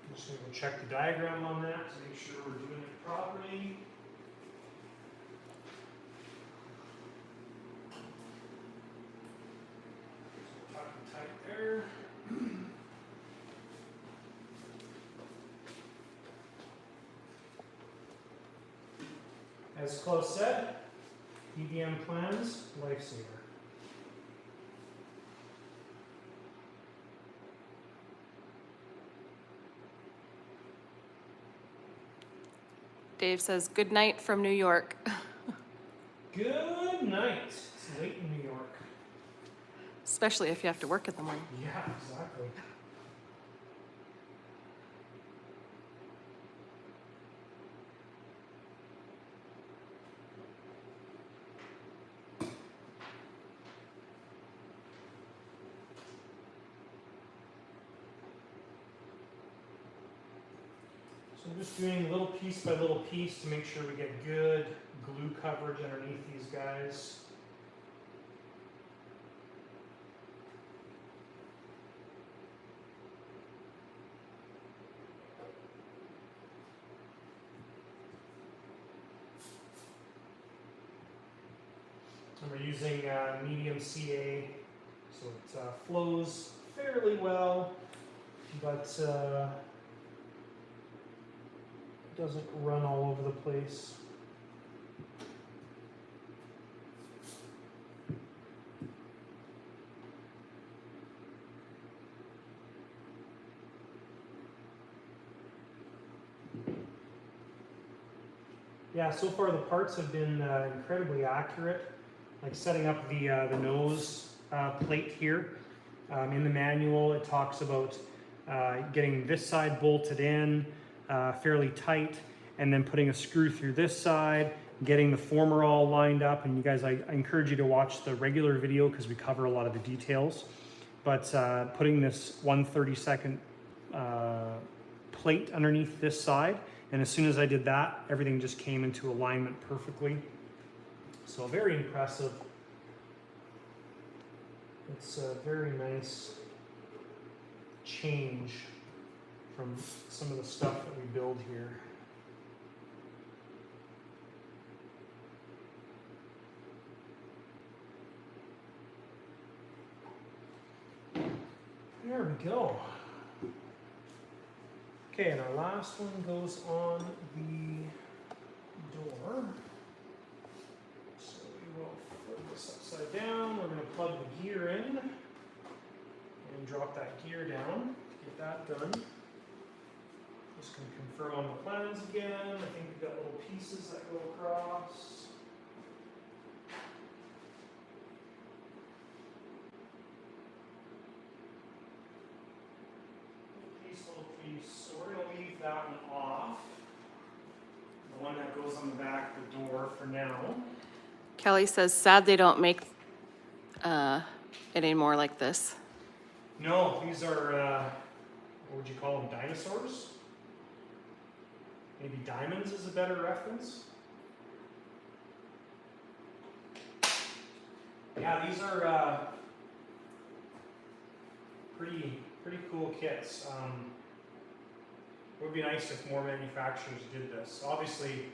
I'm just going to check the diagram on that to make sure we're doing it properly. So tuck it tight there. As Klaus said, BVM plans, lifesaver. Dave says, good night from New York. Good night. It's late in New York. Especially if you have to work in the morning. Yeah, exactly. So I'm just doing little piece by little piece to make sure we get good glue coverage underneath these guys. And we're using medium CA, so it flows fairly well, but doesn't run all over the place. Yeah, so far the parts have been incredibly accurate. Like setting up the nose plate here. In the manual, it talks about getting this side bolted in fairly tight, and then putting a screw through this side, getting the former all lined up. And you guys, I encourage you to watch the regular video because we cover a lot of the details. But putting this 1/32 plate underneath this side, and as soon as I did that, everything just came into alignment perfectly. So very impressive. It's a very nice change from some of the stuff that we build here. There we go. Okay, and our last one goes on the door. So we will flip this upside down. We're going to plug the gear in and drop that gear down. Get that done. Just going to confirm on the plans again. I think we've got little pieces that go across. Little piece. So we're going to leave that one off. The one that goes on the back of the door for now. Kelly says, sad they don't make it anymore like this. No, these are, what would you call them, dinosaurs? Maybe diamonds is a better reference. Yeah, these are pretty cool kits. It would be nice if more manufacturers did this. Obviously,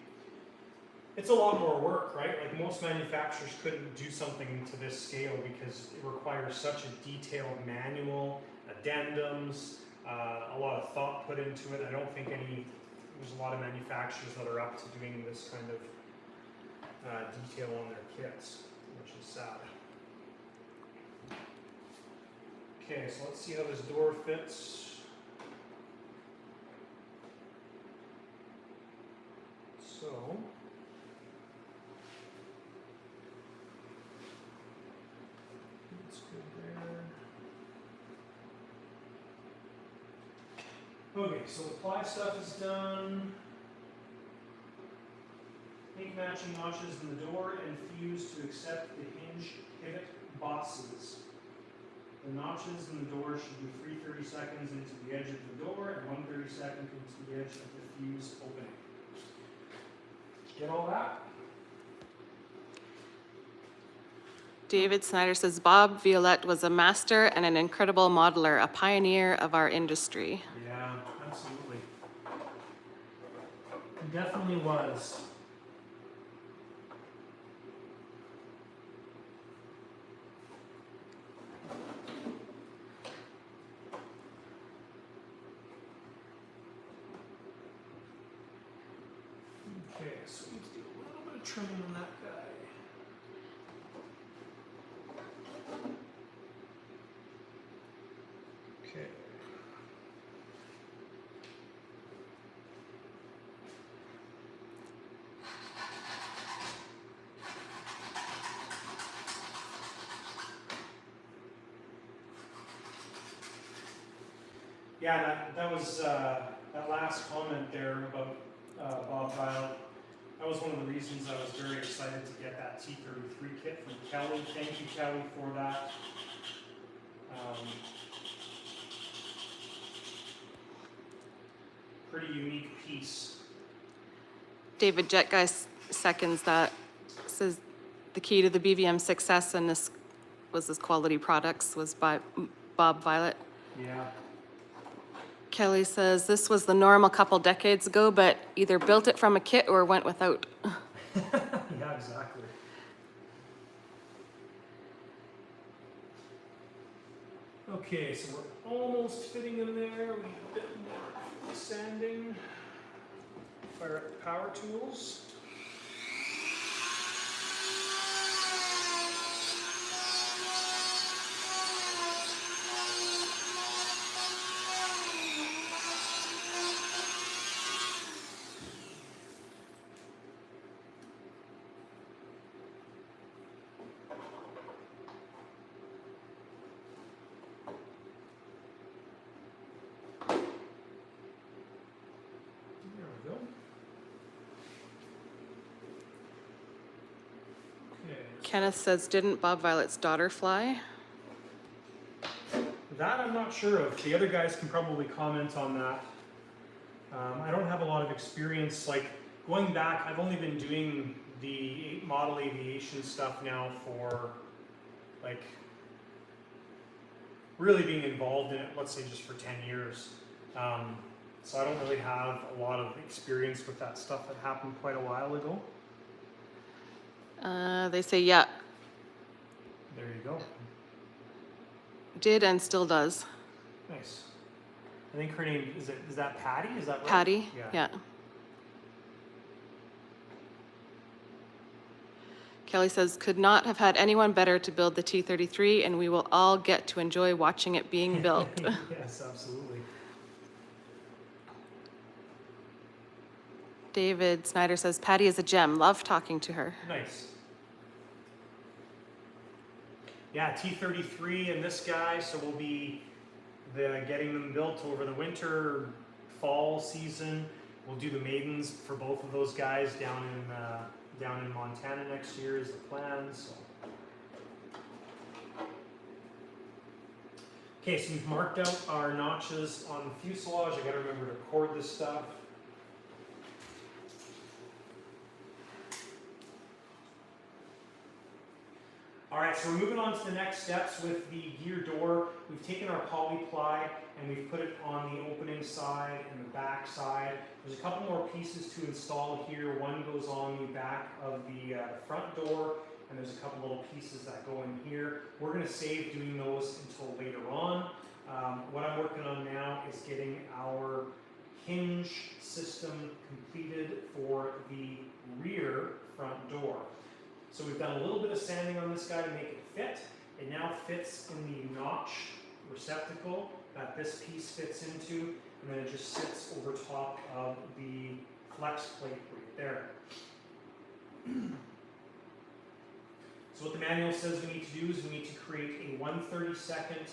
it's a lot more work, right? Like most manufacturers couldn't do something to this scale because it requires such a detailed manual, addendums, a lot of thought put into it. I don't think there's a lot of manufacturers that are up to doing this kind of detail on their kits, which is sad. Okay, so let's see how this door fits. So, that's good there. Okay, so the ply stuff is done. Make matching notches in the door and fuse to accept the hinge pivot bosses. The notches in the door should be 3 30-seconds into the edge of the door and 1 30-second into the edge of the fuse opening. Get all that? David Snyder says, Bob Violette was a master and an incredible modeler, a pioneer of our industry. Yeah, absolutely. He definitely was. Okay, so we need to do a little bit of trimming on that guy. Okay. Yeah, that was that last comment there about Bob Violet. That was one of the reasons I was very excited to get that T33 kit from Kelly. Thank you, Kelly, for that. Pretty unique piece. David Jetguy seconds that, says the key to the BVM success and this quality products was by Bob Violet. Yeah. Kelly says this was the norm a couple decades ago, but either built it from a kit or went without. Yeah, exactly. Okay, so we're almost fitting in there. We need a bit more sanding. Fire up the power tools. There we go. Okay. Kenneth says, didn't Bob Violet's daughter fly? That I'm not sure of. The other guys can probably comment on that. I don't have a lot of experience, like going back, I've only been doing the model aviation stuff now for like really being involved in it, let's say just for 10 years. So I don't really have a lot of experience with that stuff that happened quite a while ago. They say, yeah, There you go. did and still does. Nice. I think her name, is that Patty? Is that right? Patty, yeah. Kelly says, could not have had anyone better to build the T-33, and we will all get to enjoy watching it being built. Yes, absolutely. David Snyder says, Patty is a gem. Love talking to her. Nice. Yeah, T-33 and this guy, so we'll be getting them built over the winter, fall season. We'll do the Maidens for both of those guys down in Montana next year is the plan. So. Okay, so we've marked out our notches on the fuselage. I gotta remember to cord this stuff. All right, so we're moving on to the next steps with the gear door. We've taken our poly ply and we've put it on the opening side and the back side. There's a couple more pieces to install here. One goes on the back of the front door, and there's a couple little pieces that go in here. We're going to save doing those until later on. What I'm working on now is getting our hinge system completed for the rear front door. So we've done a little bit of sanding on this guy to make it fit. It now fits in the notch receptacle that this piece fits into, and then it just sits over top of the flex plate right there. So what the manual says we need to do is we need to create a 1/32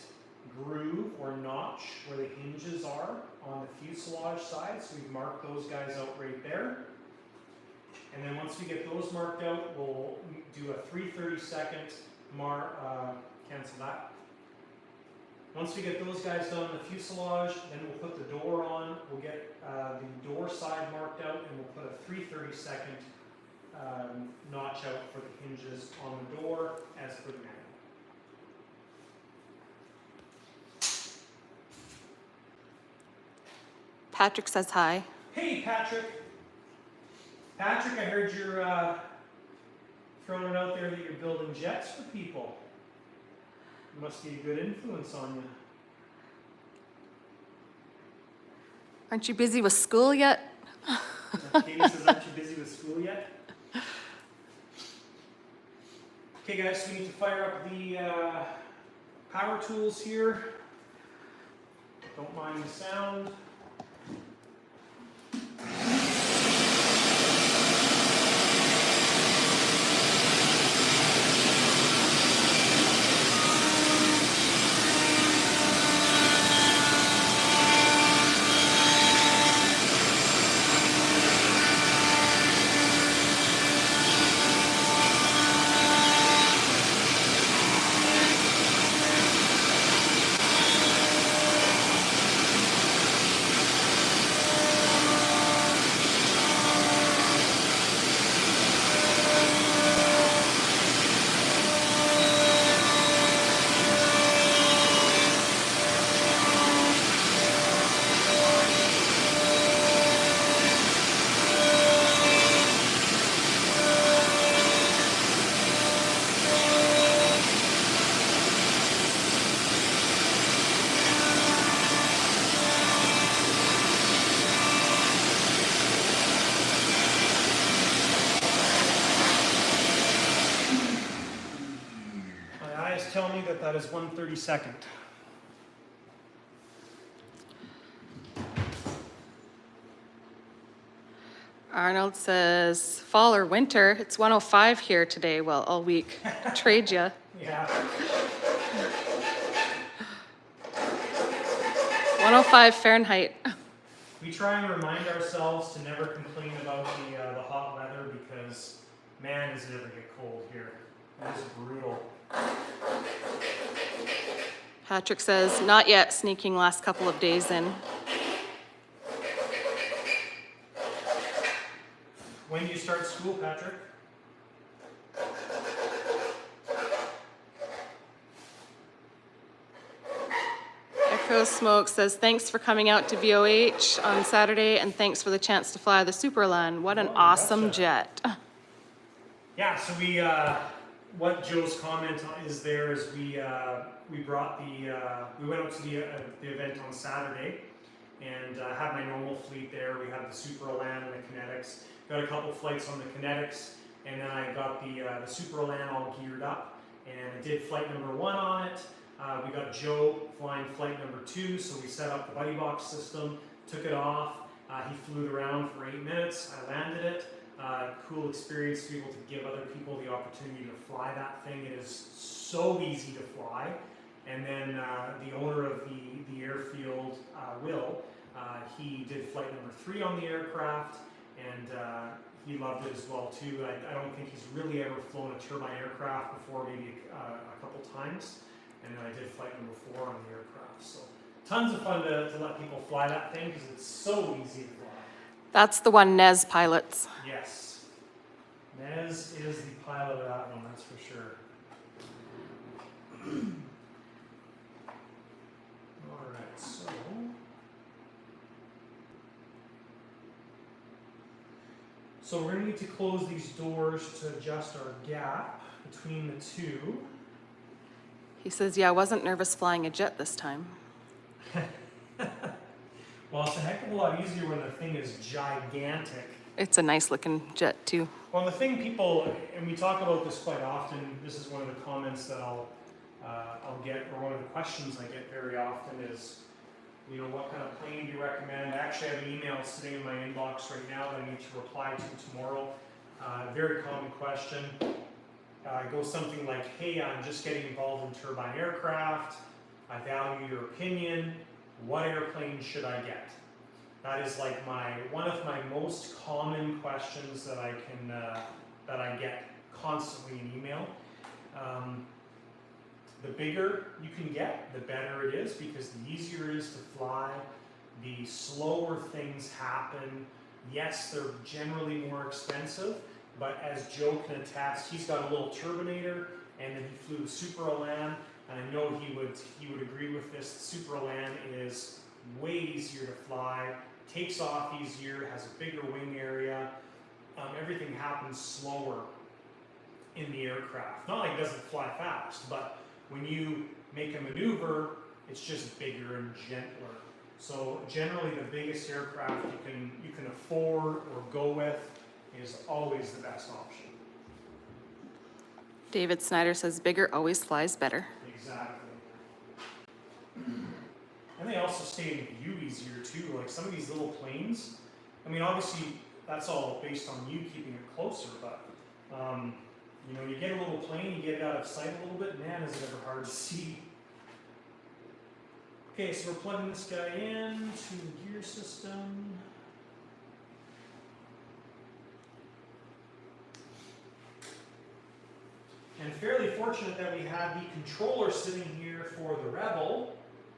groove or notch where the hinges are on the fuselage side. So we've marked those guys out right there. And then once we get those marked out, we'll do a 3/32 cancel that. Once we get those guys done in the fuselage, then we'll put the door on. We'll get the door side marked out, and we'll put a 3/32 notch out for the hinges on the door as per the manual. Patrick says hi. Hey, Patrick. Patrick, I heard you're throwing it out there that you're building jets for people. It must be a good influence on you. Aren't you busy with school yet? Katie says, aren't you busy with school yet? Okay guys, so we need to fire up the power tools here. Don't mind the sound. guys tell me that that is 1/32. Arnold says, fall or winter, it's 105 here today, well, all week. Trade ya. Yeah. 105 Fahrenheit. We try and remind ourselves to never complain about the hot weather because, man, does it ever get cold here. That is brutal. Patrick says, not yet, sneaking last couple of days in. When do you start school, Patrick? Echo Smoke says, thanks for coming out to VOH on Saturday and thanks for the chance to fly the Superland. What an awesome jet. Yeah, so what Joe's comment is there is we brought we went out to the event on Saturday and had my normal fleet there. We had the Superland and the Kinetics. Got a couple flights on the Kinetics, and then I got the Superland all geared up, and I did flight number 1 on it. We got Joe flying flight number 2, so we set up the buddy box system, took it off. He flew it around for 8 minutes. I landed it. Cool experience to be able to give other people the opportunity to fly that thing. It is so easy to fly. And then the owner of the airfield, Will, he did flight number 3 on the aircraft, and he loved it as well too. I don't think he's really ever flown a turbine aircraft before, maybe a couple times. And then I did flight number 4 on the aircraft. So tons of fun to let people fly that thing because it's so easy to fly. That's the one Nez pilots. Yes. Nez is the pilot of that one, that's for sure. Alright, so we're going to need to close these doors to adjust our gap between the two. He says, yeah, I wasn't nervous flying a jet this time. Well, it's a heck of a lot easier when the thing is gigantic. It's a nice looking jet too. Well, the thing people, and we talk about this quite often, this is one of the comments that I'll get, or one of the questions I get very often is, you know, what kind of plane do you recommend? I actually have an email sitting in my inbox right now that I need to reply to tomorrow. Very common question. It goes something like, hey, I'm just getting involved in turbine aircraft. I value your opinion. What airplane should I get? That is like one of my most common questions that I get constantly in email. The bigger you can get, the better it is because the easier it is to fly, the slower things happen. Yes, they're generally more expensive, but as Joe can attest, he's got a little turbinator, and then he flew the Superland, and I know he would agree with this. The Superland is way easier to fly, takes off easier, has a bigger wing area. Everything happens slower in the aircraft. Not like it doesn't fly fast, but when you make a maneuver, it's just bigger and gentler. So generally, the biggest aircraft you can afford or go with is always the best option. David Snyder says, bigger always flies better. Exactly. And they also stay in view easier too. Like some of these little planes, I mean, obviously that's all based on you keeping it closer, but you know, you get a little plane, you get it out of sight a little bit, man, is it ever hard to see. Okay, so we're plugging this guy in to the gear system. And fairly fortunate that we had the controller sitting here for the Rebel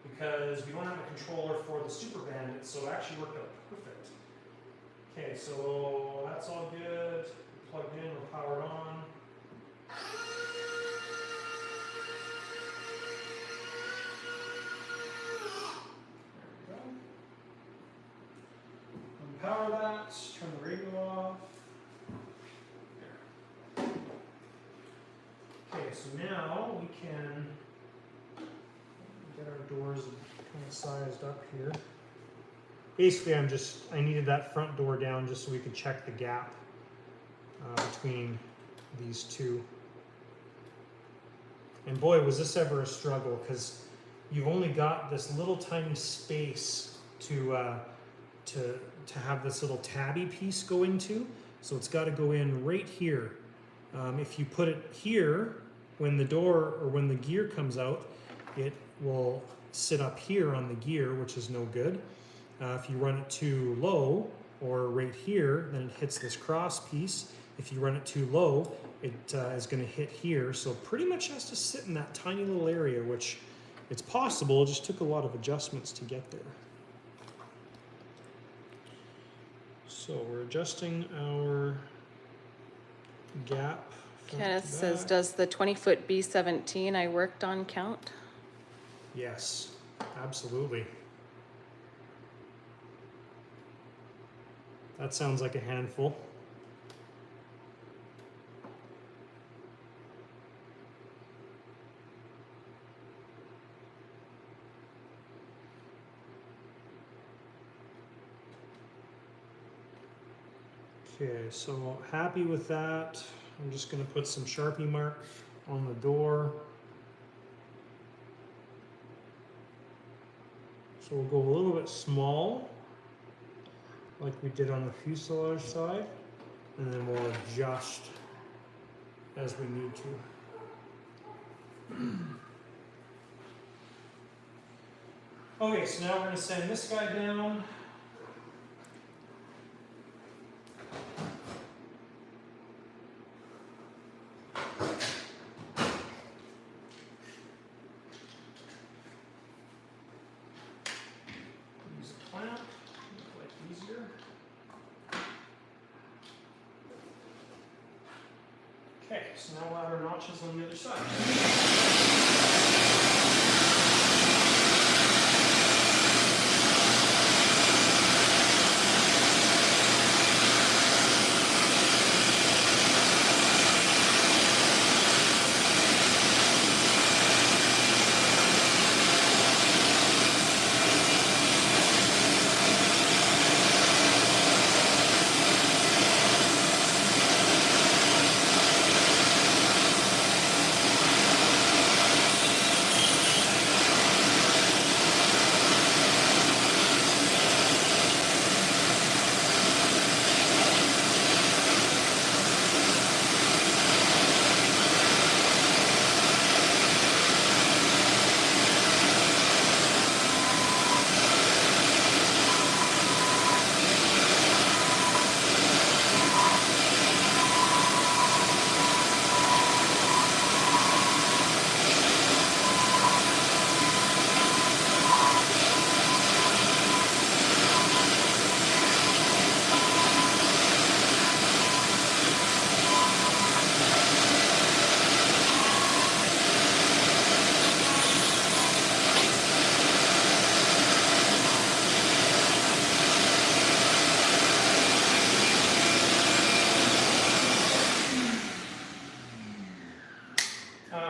because we don't have a controller for the Super Bandit, so it actually worked out perfect. Okay, so that's all good. We're plugged in, we're powered on. There we go. Unpower that, turn the radio off. Okay, so now we can get our doors kind of sized up here. Basically, I needed that front door down just so we could check the gap between these two. And boy, was this ever a struggle, because you've only got this little tiny space to have this little tabby piece go into. So it's got to go in right here. If you put it here, when the door or when the gear comes out, it will sit up here on the gear, which is no good. If you run it too low or right here, then it hits this cross piece. If you run it too low, it is going to hit here. So it pretty much has to sit in that tiny little area, which it's possible. It just took a lot of adjustments to get there. So we're adjusting our gap. Kenneth says, does the 20-foot B17 I worked on count? Yes, absolutely. That sounds like a handful. Okay, so happy with that. I'm just going to put some Sharpie mark on the door. So we'll go a little bit small, like we did on the fuselage side, and then we'll adjust as we need to. Okay, so now we're going to send this guy down. Okay, so now we'll add our notches on the other side.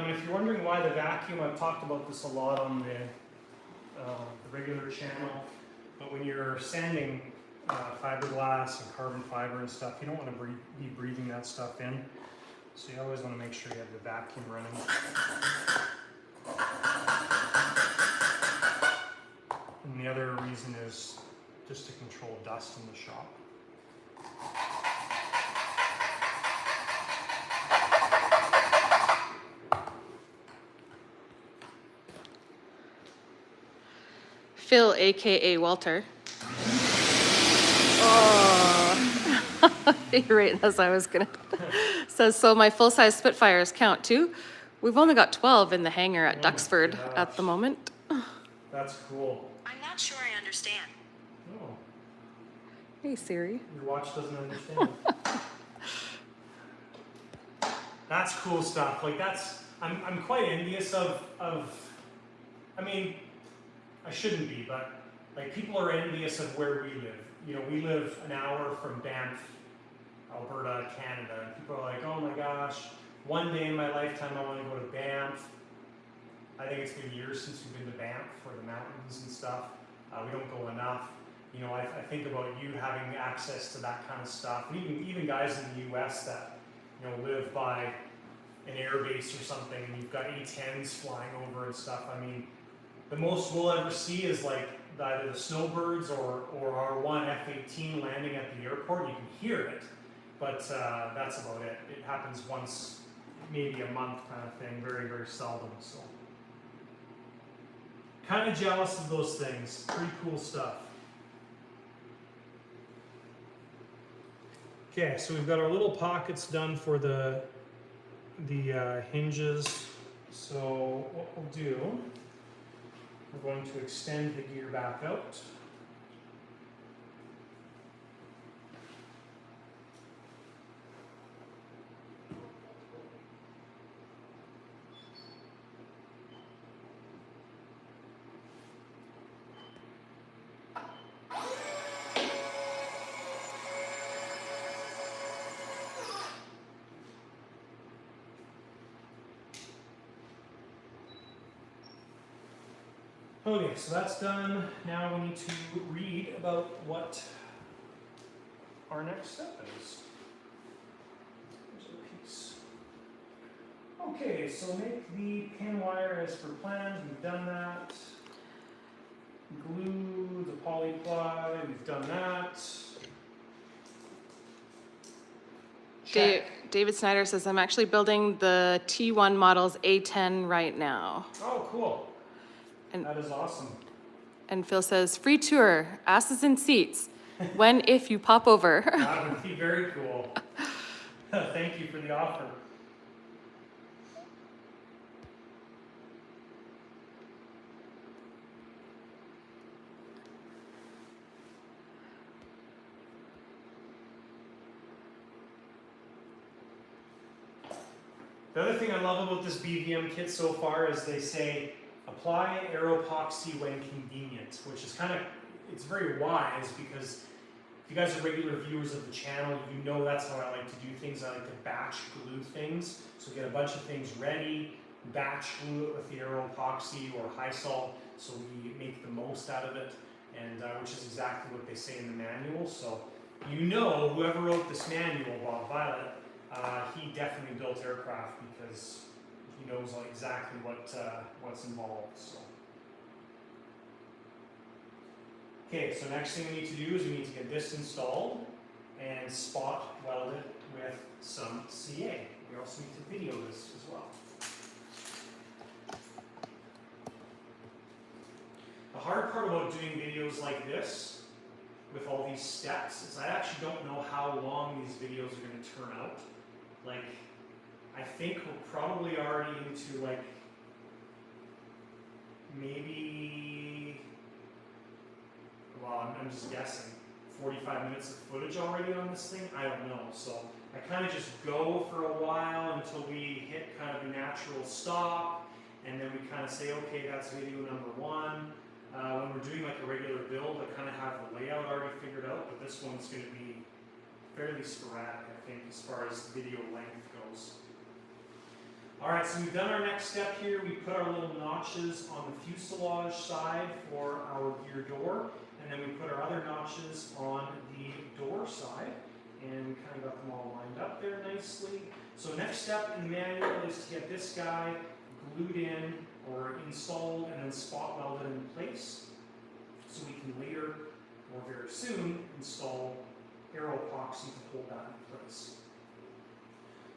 If you're wondering why the vacuum, I've talked about this a lot on the regular channel, but when you're sanding fiberglass and carbon fiber and stuff, you don't want to be breathing that stuff in. So you always want to make sure you have the vacuum running. And the other reason is just to control dust in the shop. Phil, aka Walter. Oh, you're right, as I was gonna. Says, so my full-size Spitfires count too? We've only got 12 in the hangar at Duxford at the moment. That's cool. I'm not sure I understand. Oh, Hey Siri. your watch doesn't understand. That's cool stuff. Like I'm quite envious of, I mean, I shouldn't be, but like people are envious of where we live. You know, we live an hour from Banff, Alberta, Canada, and people are like, oh my gosh, one day in my lifetime I want to go to Banff. I think it's been years since we've been to Banff for the mountains and stuff. We don't go enough. You know, I think about you having access to that kind of stuff. Even guys in the U.S. that, you know, live by an air base or something, and you've got A-10s flying over and stuff. I mean, the most we'll ever see is like either the snowbirds or our one F-18 landing at the airport. You can hear it, but that's about it. It happens once, maybe a month kind of thing, very, very seldom. So, kind of jealous of those things. Pretty cool stuff. Okay, so we've got our little pockets done for the hinges. So what we'll do, we're going to extend the gear back out. Okay, so that's done. Now we need to read about what our next step is. There's a piece. Okay, so make the pin wire as per planned. We've done that. Glue the poly ply. We've done that. David Snyder says, I'm actually building the T1 model's A10 right now. Oh, cool. And, that is awesome. And Phil says, free tour, asses in seats. When, if you pop over. That would be very cool. Thank you for the offer. The other thing I love about this BVM kit so far is they say, apply air epoxy when convenient, which is kind of, it's very wise because if you guys are regular viewers of the channel, you know that's how I like to do things. I like to batch glue things. So get a bunch of things ready, batch glue it with the air epoxy or high salt so we make the most out of it, and which is exactly what they say in the manual. So you know whoever wrote this manual, Bob Violet, he definitely built aircraft because he knows exactly what's involved. So. Okay, so next thing we need to do is we need to get this installed and spot weld it with some CA. We also need to video this as well. The hard part about doing videos like this with all these steps is I actually don't know how long these videos are going to turn out. Like, I think we're probably already into like maybe, well, I'm just guessing, 45 minutes of footage already on this thing. I don't know. So I kind of just go for a while until we hit kind of a natural stop, and then we kind of say, okay, that's video number one. When we're doing like a regular build, I kind of have the layout already figured out, but this one's going to be fairly sporadic, I think, as far as video length goes. Alright, so we've done our next step here. We put our little notches on the fuselage side for our gear door, and then we put our other notches on the door side, and we kind of got them all lined up there nicely. So next step in the manual is to get this guy glued in or installed and then spot welded in place, so we can later, or very soon, install air epoxy to hold that in place.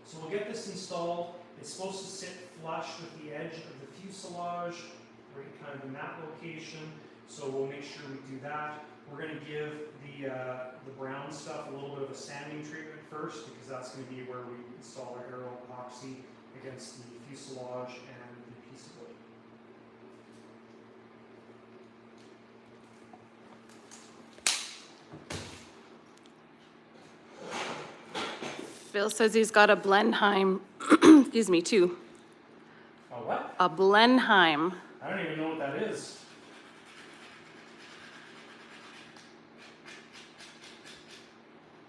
So we'll get this installed. It's supposed to sit flush with the edge of the fuselage, right kind of in that location. So we'll make sure we do that. We're going to give the brown stuff a little bit of a sanding treatment first, because that's going to be where we install our air epoxy against the fuselage and the piece of wood. Phil says he's got a Blenheim, excuse me, too. A what? A Blenheim. I don't even know what that is.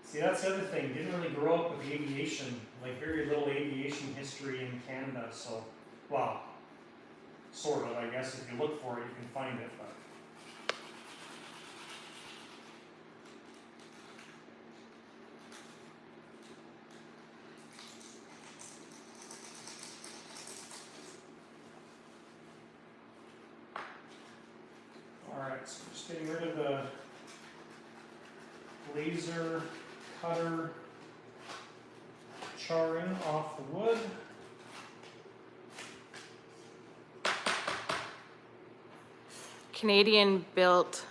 See, that's the other thing. Didn't really grow up with aviation, like very little aviation history in Canada. So, well, sort of, I guess. If you look for it, you can find it. But Alright, so just getting rid of the laser cutter charring off the wood. Canadian built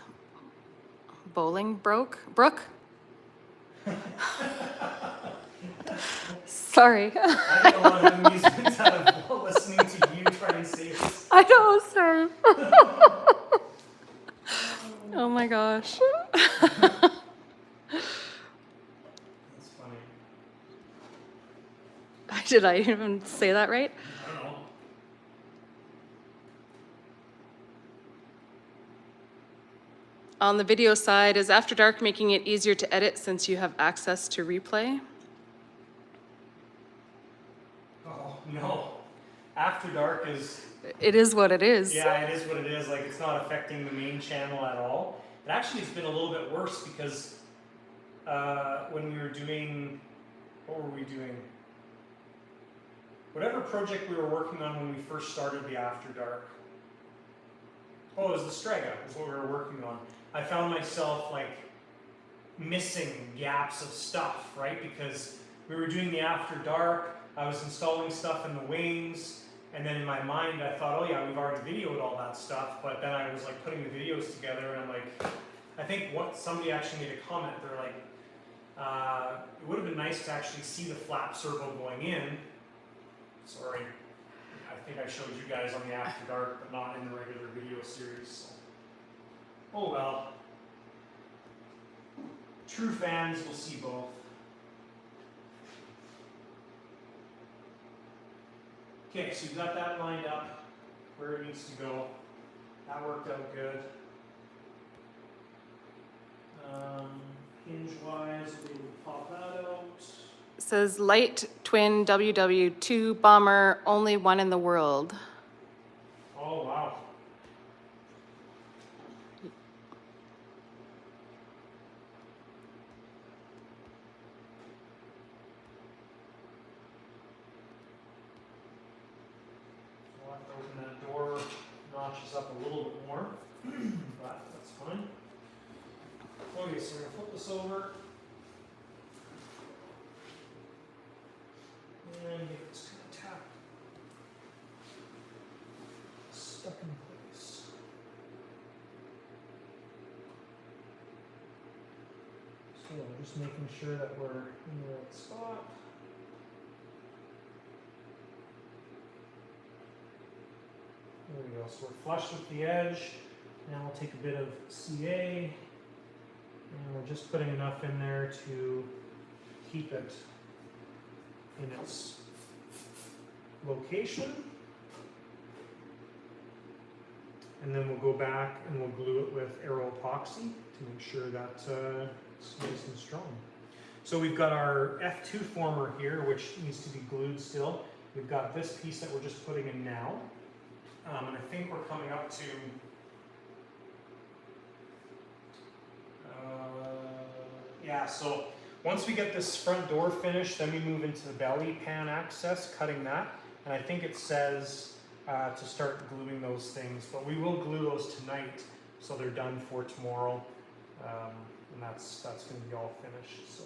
bowling brook? Sorry. I get a lot of amusement out of listening to you try and say this. I know, sorry. Oh my gosh. That's funny. Did I even say that right? I don't know. On the video side, is After Dark making it easier to edit since you have access to replay? Oh, no. After Dark is, It is what it is. yeah, it is what it is. Like, it's not affecting the main channel at all. It actually has been a little bit worse because when we were doing, what were we doing? Whatever project we were working on when we first started the After Dark. Oh, it was the Strega, is what we were working on. I found myself like missing gaps of stuff, right? Because we were doing the After Dark, I was installing stuff in the wings, and then in my mind I thought, oh yeah, we've already videoed all that stuff, but then I was like putting the videos together and I'm like, I think what somebody actually made a comment, they're like, it would have been nice to actually see the flap servo going in. Sorry, I think I showed you guys on the After Dark, but not in the regular video series. So. Oh well. True fans will see both. Okay, so you've got that lined up where it needs to go. That worked out good. Hinge-wise, we'll be able to pop that out. It says light twin WW2 bomber, only one in the world. Oh, wow. I'll have to open that door notches up a little bit more, but that's fine. Okay, so we're going to flip this over. And get this kind of tapped. Stuck in place. So I'm just making sure that we're in the right spot. There we go. So we're flush with the edge. Now we'll take a bit of CA. And we're just putting enough in there to keep it in its location. And then we'll go back and we'll glue it with aero epoxy to make sure that it's nice and strong. So we've got our F2 former here, which needs to be glued still. We've got this piece that we're just putting in now. And I think we're coming up to yeah, so once we get this front door finished, then we move into the belly pan access, cutting that. And I think it says to start gluing those things, but we will glue those tonight, so they're done for tomorrow. And that's going to be all finished. So.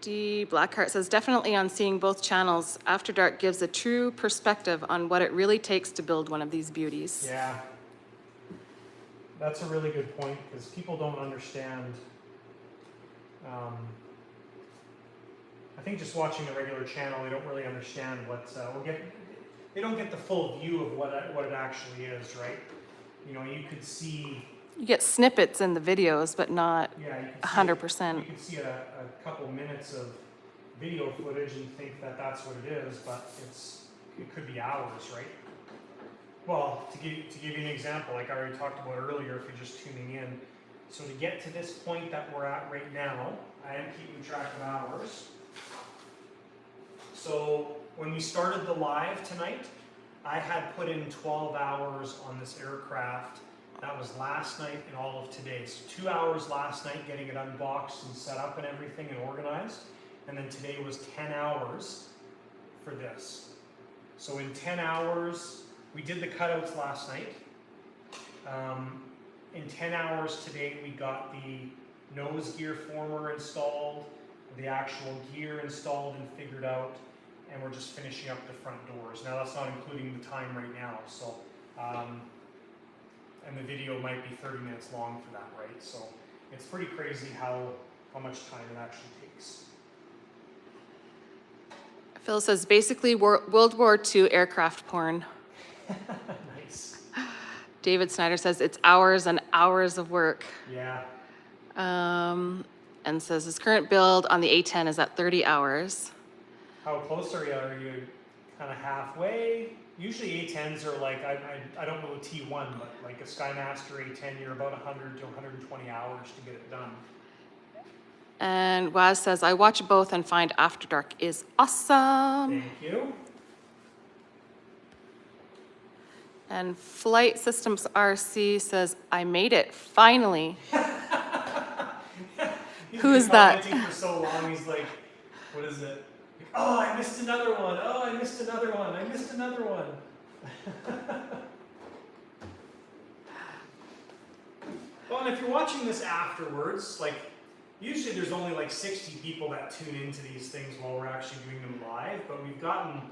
D. Blackheart says, definitely on seeing both channels, After Dark gives a true perspective on what it really takes to build one of these beauties. Yeah. That's a really good point, because people don't understand. I think just watching the regular channel, they don't really understand what, they don't get the full view of what it actually is, right? You know, you could see. You get snippets in the videos, but not yeah, you could 100%. You could see a couple minutes of video footage and think that that's what it is, but it could be hours, right? Well, to give you an example, like I already talked about earlier, if you're just tuning in, so to get to this point that we're at right now, I am keeping track of hours. So when we started the live tonight, I had put in 12 hours on this aircraft. That was last night and all of today. So 2 hours last night getting it unboxed and set up and everything and organized. And then today was 10 hours for this. So in 10 hours, we did the cutouts last night. In 10 hours today, we got the nose gear former installed, the actual gear installed and figured out, and we're just finishing up the front doors. Now that's not including the time right now, so, and the video might be 30 minutes long for that, right? So it's pretty crazy how much time it actually takes. Phil says, basically World War II aircraft porn. Nice. David Snyder says, it's hours and hours of work. Yeah. And says his current build on the A10 is at 30 hours. How close are you? Are you kind of halfway? Usually A10s are like, I don't know the T1, but like a Skymaster A10, you're about 100 to 120 hours to get it done. And Waz says, I watch both and find After Dark is awesome. Thank you. And Flight Systems RC says, I made it, finally. Who is that? He's been commenting for so long, he's like, what is it? Oh, I missed another one. Oh, I missed another one. I missed another one. Well, and if you're watching this afterwards, like, usually there's only like 60 people that tune into these things while we're actually doing them live, but we've gotten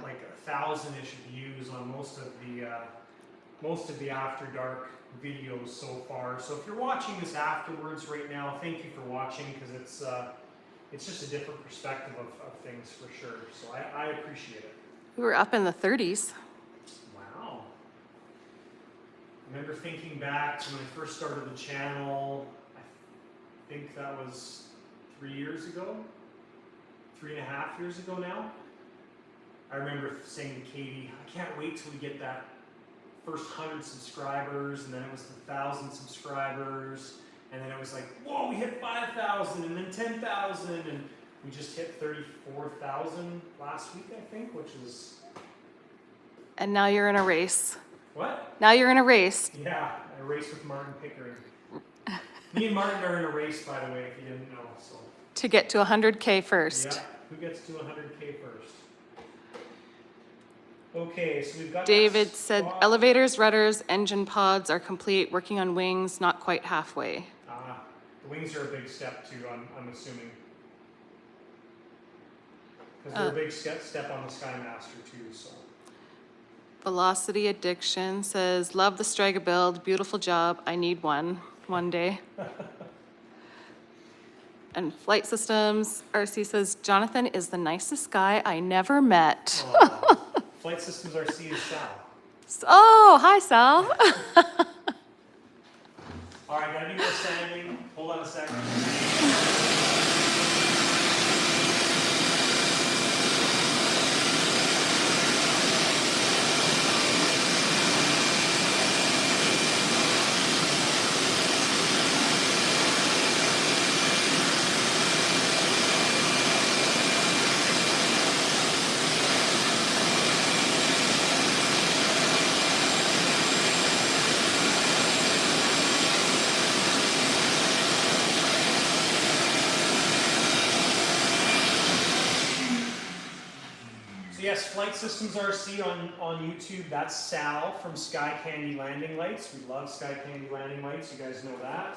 like 1,000-ish views on most of the After Dark videos so far. So if you're watching this afterwards right now, thank you for watching, because it's just a different perspective of things for sure. So I appreciate it. We were up in the 30s. Wow. I remember thinking back to when I first started the channel. I think that was 3 years ago, 3.5 years ago now. I remember saying to Katie, I can't wait till we get that first 100 subscribers, and then it was 1,000 subscribers, and then it was like, whoa, we hit 5,000, and then 10,000, and we just hit 34,000 last week, I think, which is... And now you're in a race. What? Now you're in a race. Yeah, a race with Martin Pickering. Me and Martin are in a race, by the way, if you didn't know. So. To get to 100K first. Yeah, who gets to 100K first? Okay, so we've got... David said, elevators, rudders, engine pods are complete, working on wings, not quite halfway. The wings are a big step too, I'm assuming. Because they're a big step on the Skymaster too, so. Velocity Addiction says, love the Strega build, beautiful job, I need one day. And Flight Systems RC says, Jonathan is the nicest guy I never met. Flight Systems RC is Sal. Oh, hi, Sal. All right, gotta do more sanding. Hold on a second. Yes, Flight Systems RC on YouTube. That's Sal from Sky Candy Landing Lights. We love Sky Candy Landing Lights. You guys know that.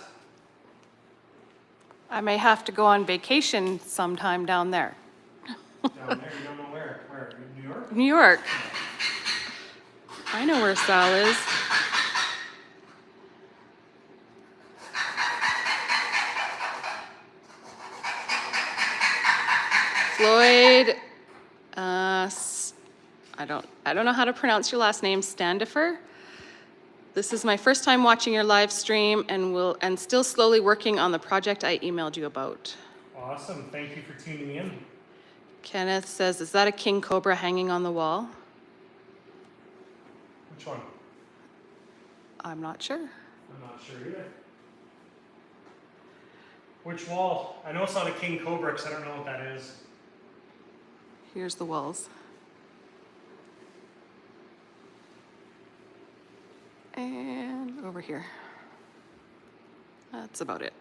I may have to go on vacation sometime down there. Down there, you don't know where? Where? New York? New York. I know where Sal is. Floyd, I don't know how to pronounce your last name, Standifer. This is my first time watching your live stream and still slowly working on the project I emailed you about. Awesome, thank you for tuning in. Kenneth says, is that a king cobra hanging on the wall? Which one? I'm not sure. I'm not sure either. Which wall? I know it's not a king cobra because I don't know what that is. Here's the walls. And over here. That's about it.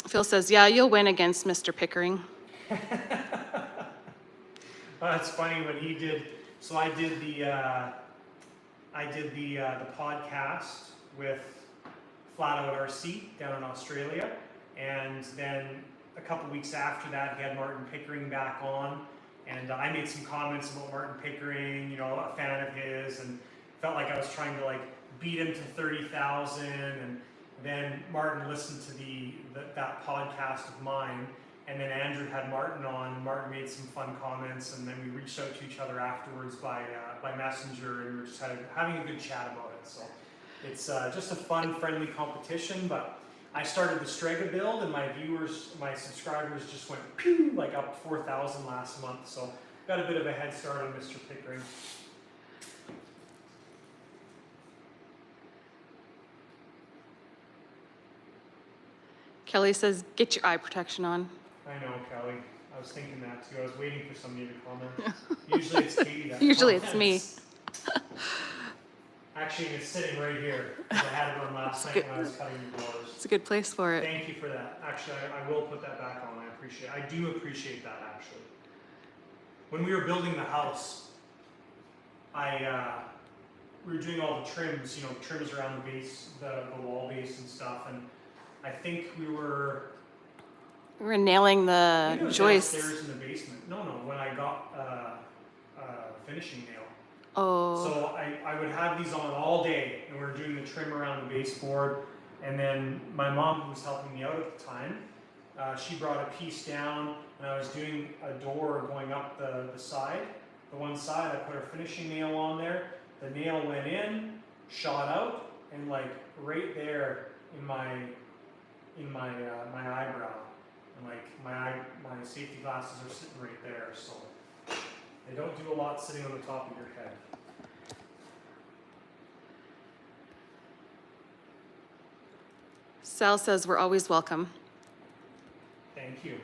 Phil says, yeah, you'll win against Mr. Pickering. That's funny when he did So I did the podcast with Flat Out RC down in Australia, and then a couple weeks after that, he had Martin Pickering back on, and I made some comments about Martin Pickering, you know, a fan of his, and felt like I was trying to like beat him to 30,000, and then Martin listened to that podcast of mine, and then Andrew had Martin on. Martin made some fun comments, and then we reached out to each other afterwards by messenger, and we were just having a good chat about it. So it's just a fun, friendly competition. But I started the Strega build, and my subscribers just went pew, like up 4,000 last month. So got a bit of a head start on Mr. Pickering. Kelly says, get your eye protection on. I know, Kelly. I was thinking that too. I was waiting for somebody to comment. Usually it's Katie that Usually comments. it's me. Actually, it's sitting right here. I had it on last night when I was cutting the doors. It's a good place for it. Thank you for that. Actually, I will put that back on. I do appreciate that, actually. When we were building the house, we were doing all the trims, trims around the base, the wall base and stuff, and I think we were nailing I think it the was joists. downstairs in the basement. No, when I got finishing nail. Oh. So I would have these on all day, and we were doing the trim around the baseboard, and then my mom, who was helping me out at the time, she brought a piece down, and I was doing a door going up the side, the one side. I put a finishing nail on there. The nail went in, shot out, and like right there in my eyebrow, and like my safety glasses are sitting right there. So they don't do a lot sitting on the top of your head. Sal says we're always welcome. Thank you.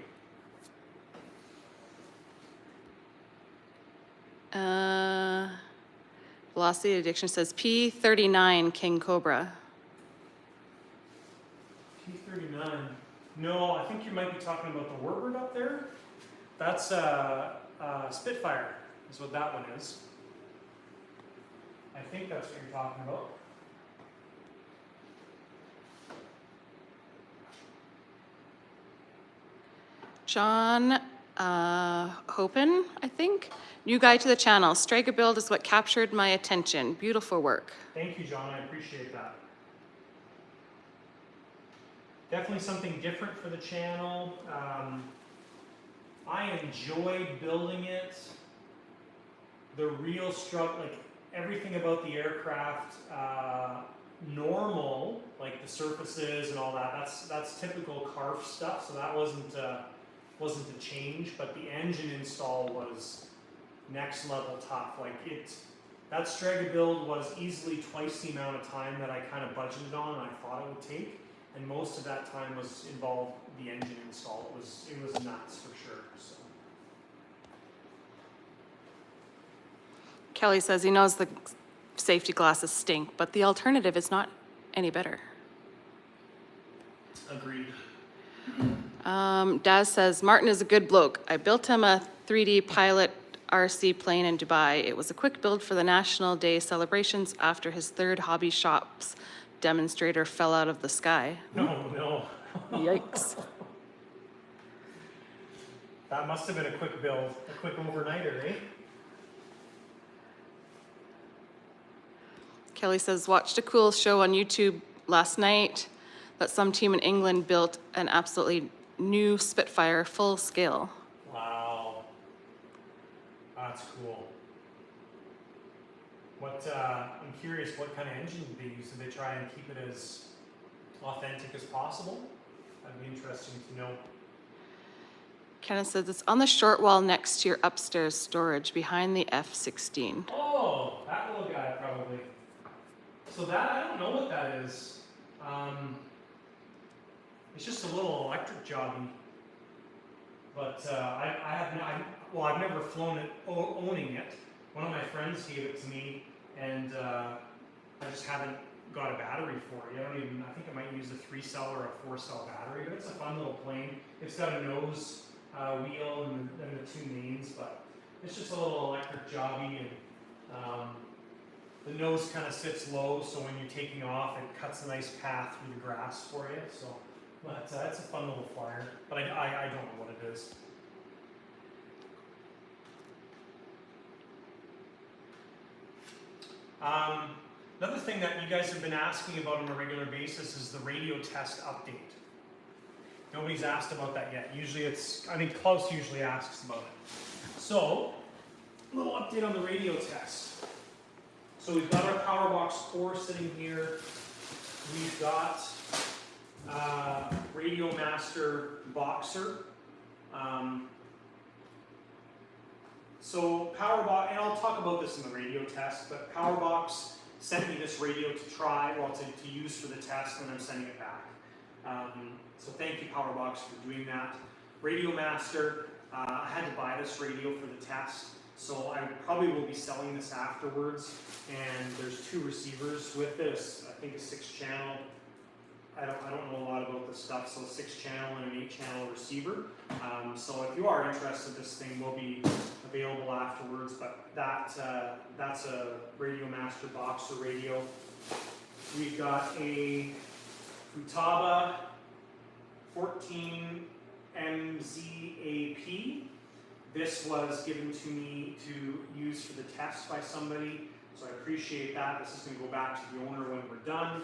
Velocity Addiction says P39 King Cobra. P39. No, I think you might be talking about the Warbird up there. That's Spitfire is what that one is. I think that's what you're talking about. John Hopen, I think. New guy to the channel. Strega build is what captured my attention. Beautiful work. Thank you, John. I appreciate that. Definitely something different for the channel. I enjoy building it. The real struggle, like everything about the aircraft, normal, like the surfaces and all that. That's typical CARF stuff. So that wasn't a change, but the engine install was next level tough. Like that Strega build was easily twice the amount of time that I kind of budgeted on and I thought it would take, and most of that time was involved the engine install. It was nuts for sure. So. Kelly says he knows the safety glasses stink, but the alternative is not any better. Agreed. Daz says, Martin is a good bloke. I built him a 3D pilot RC plane in Dubai. It was a quick build for the National Day celebrations after his third hobby shops demonstrator fell out of the sky. No. Yikes. That must have been a quick build, a quick overnighter, eh? Kelly says, watched a cool show on YouTube last night that some team in England built an absolutely new Spitfire full scale. Wow. That's cool. I'm curious, what kind of engine did they use? Did they try and keep it as authentic as possible? That'd be interesting to know. Kenneth says, it's on the short wall next to your upstairs storage behind the F-16. Oh, that little guy probably. So that, I don't know what that is. It's just a little electric jobby. But I've never flown it owning it. One of my friends gave it to me, and I just haven't got a battery for it. I think I might use a 3-cell or a 4-cell battery, but it's a fun little plane. It's got a nose wheel and the two mains, but It's just a little electric jobby, and the nose kind of sits low, so when you're taking off, it cuts a nice path through the grass for you. So, but it's a fun little flyer. But I don't know what it is. Another thing that you guys have been asking about on a regular basis is the radio test update. Nobody's asked about that yet. Usually I think Klaus usually asks about it. So, a little update on the radio test. So we've got our Powerbox 4 sitting here. We've got Radio Master Boxer. So Powerbox, and I'll talk about this in the radio test, but Powerbox sent me this radio to try, well, to use for the test, and I'm sending it back. So thank you, Powerbox, for doing that. Radio Master, I had to buy this radio for the test, so I probably will be selling this afterwards. And there's 2 receivers with this. I think a 6-channel. I don't know a lot about this stuff, so a 6-channel and an 8-channel receiver. So if you are interested, this thing will be available afterwards. But that's a Radio Master Boxer radio. We've got a Futaba 14 MZAP. This was given to me to use for the test by somebody, so I appreciate that. This is going to go back to the owner when we're done.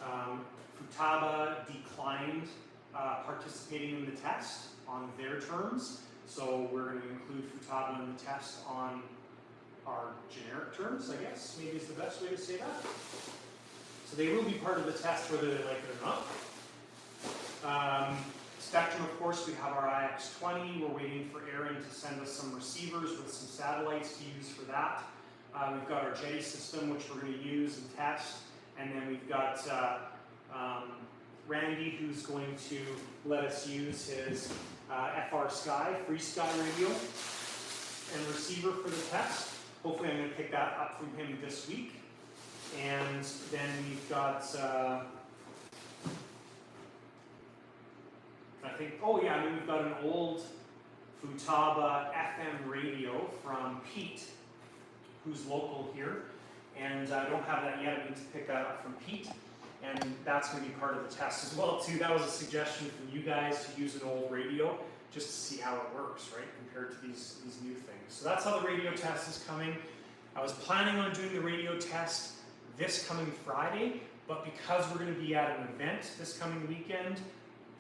Futaba declined participating in the test on their terms, so we're going to include Futaba in the test on our generic terms, I guess, maybe is the best way to say that. So they will be part of the test whether they like it or not. Spectrum, of course, we have our IX20. We're waiting for Aaron to send us some receivers with some satellites to use for that. We've got our Jetty system, which we're going to use and test. And then we've got Randy, who's going to let us use his FR Sky, Free Sky radio and receiver for the test. Hopefully I'm going to pick that up from him this week. And then we've got, and then we've got an old Futaba FM radio from Pete, who's local here. And I don't have that yet. I need to pick that up from Pete. And that's going to be part of the test as well, too. That was a suggestion from you guys to use an old radio just to see how it works, right, compared to these new things. So that's how the radio test is coming. I was planning on doing the radio test this coming Friday, but because we're going to be at an event this coming weekend,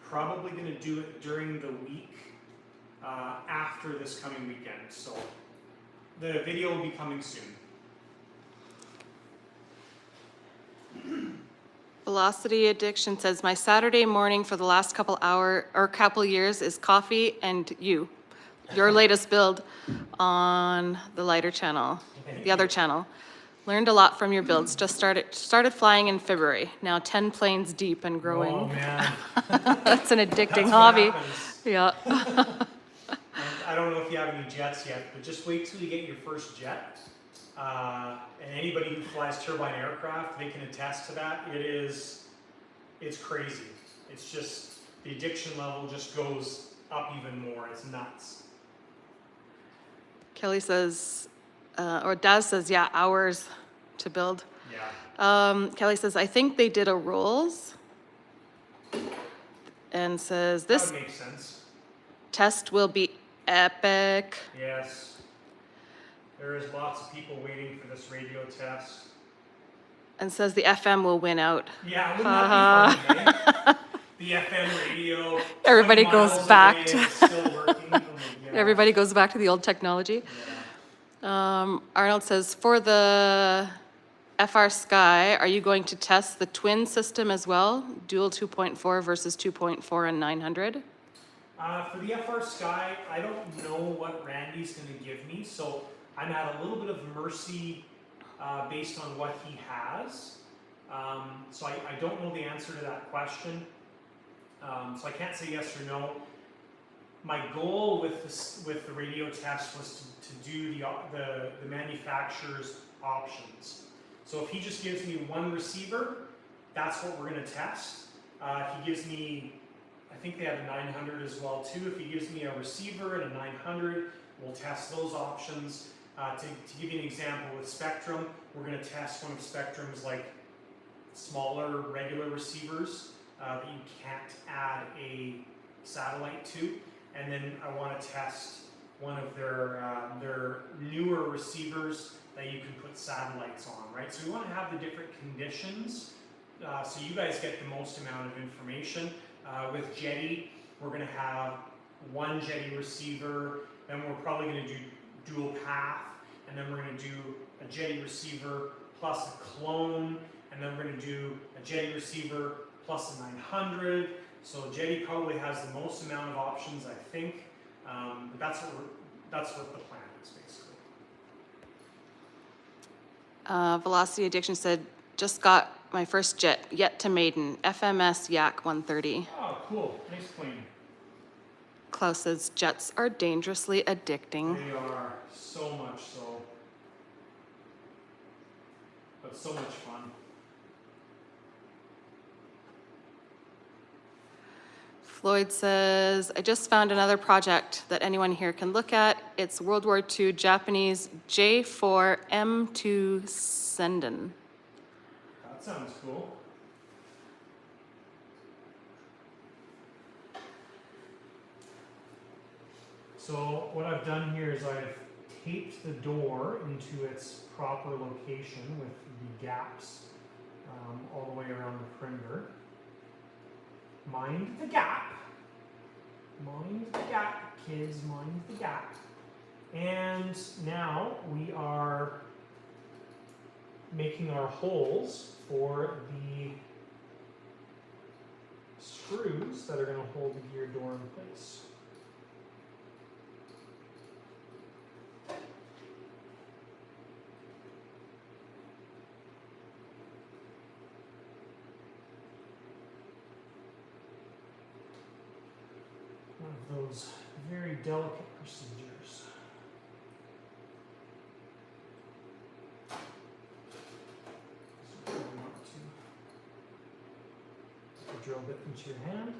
probably going to do it during the week after this coming weekend. So the video will be coming soon. Velocity Addiction says, my Saturday morning for the last couple years is coffee and your latest build on the lighter channel, the other channel. Learned a lot from your builds. Just started flying in February. Now 10 planes deep and growing. Oh man. That's an addicting That's hobby. Yeah. Yeah. I don't know if you have any jets yet, but just wait till you get your first jet. And anybody who flies turbine aircraft, they can attest to that. It's crazy. It's just, the addiction level just goes up even more. It's nuts. Kelly says, or Daz says, yeah, hours to build. Yeah. Kelly says, I think they did a rolls. And says, That this would make sense. test will be epic. Yes. There is lots of people waiting for this radio test. And says the FM will win out. Yeah, wouldn't that be funny, eh? The FM radio. Everybody 20 goes miles back away, to- it's still working. Oh, yeah. Everybody goes back to the old technology. Yeah. Arnold says, for the FR Sky, are you going to test the twin system as well? Dual 2.4 versus 2.4 and 900? For the FR Sky, I don't know what Randy's going to give me, so I'm at a little bit of mercy based on what he has. So I don't know the answer to that question. So I can't say yes or no. My goal with the radio test was to do the manufacturer's options. So if he just gives me one receiver, that's what we're going to test. If he gives me I think they have a 900 as well too. If he gives me a receiver and a 900, we'll test those options. To give you an example with Spectrum, we're going to test one of Spectrum's like smaller regular receivers that you can't add a satellite to, and then I want to test one of their newer receivers that you can put satellites on, right? So we want to have the different conditions so you guys get the most amount of information. With Jetty, we're going to have one Jetty receiver, then we're probably going to do dual path, and then we're going to do a Jetty receiver plus a clone, and then we're going to do a Jetty receiver plus a 900. So Jetty probably has the most amount of options, I think. But that's what the plan is, basically. Velocity Addiction said, just got my first jet, yet to Maiden, FMS Yak 130. Oh, cool. Nice plane. Klaus says, jets are dangerously addicting. They are, so much so. But so much fun. Floyd says, I just found another project that anyone here can look at. It's World War II Japanese J4M2 Senden. That sounds cool. So what I've done here is I've taped the door into its proper location with the gaps all the way around the perimeter. Mind the gap. Mind the gap, kids, mind the gap. And now we are making our holes for the screws that are going to hold the gear door in place. One of those very delicate procedures. So you want to put the drill bit into your hand.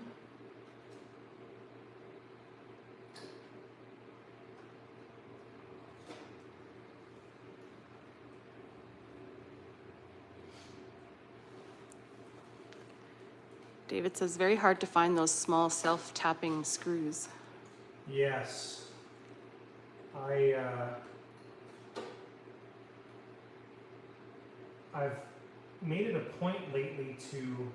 David says, very hard to find those small self-tapping screws. Yes. I've made it a point lately to,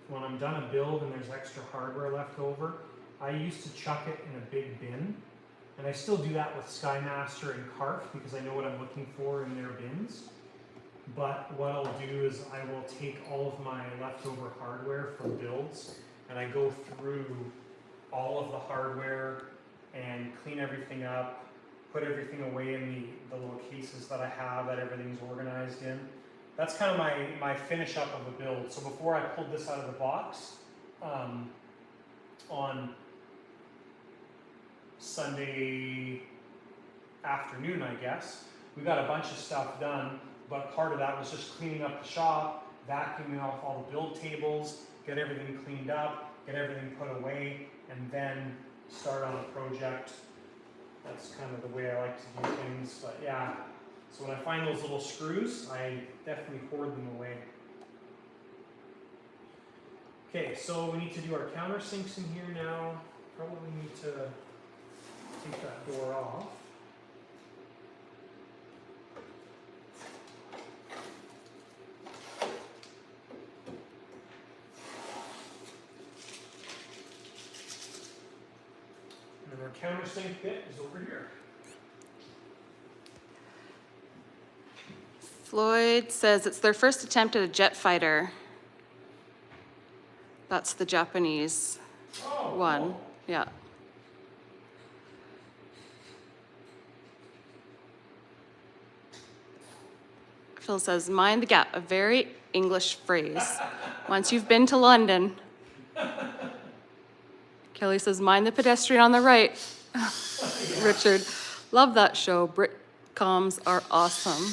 when I'm done a build and there's extra hardware left over, I used to chuck it in a big bin. And I still do that with Skymaster and Carf because I know what I'm looking for in their bins. But what I'll do is I will take all of my leftover hardware from builds and I go through all of the hardware and clean everything up, put everything away in the little cases that I have that everything's organized in. That's kind of my finish up of a build. So before I pulled this out of the box, on Sunday afternoon, I guess, we got a bunch of stuff done. But part of that was just cleaning up the shop, vacuuming off all the build tables, get everything cleaned up, get everything put away, and then start on a project. That's kind of the way I like to do things. But yeah, so when I find those little screws, I definitely hoard them away. Okay, so we need to do our countersinks in here now. Probably need to take that door off. And our countersink bit is over here. Floyd says it's their first attempt at a jet fighter. That's the Japanese one. Cool. Yeah. Phil says, mind the gap, a very English phrase. Once you've been to London. Kelly says, mind the pedestrian on the right. Richard, love that show. Britcoms are awesome.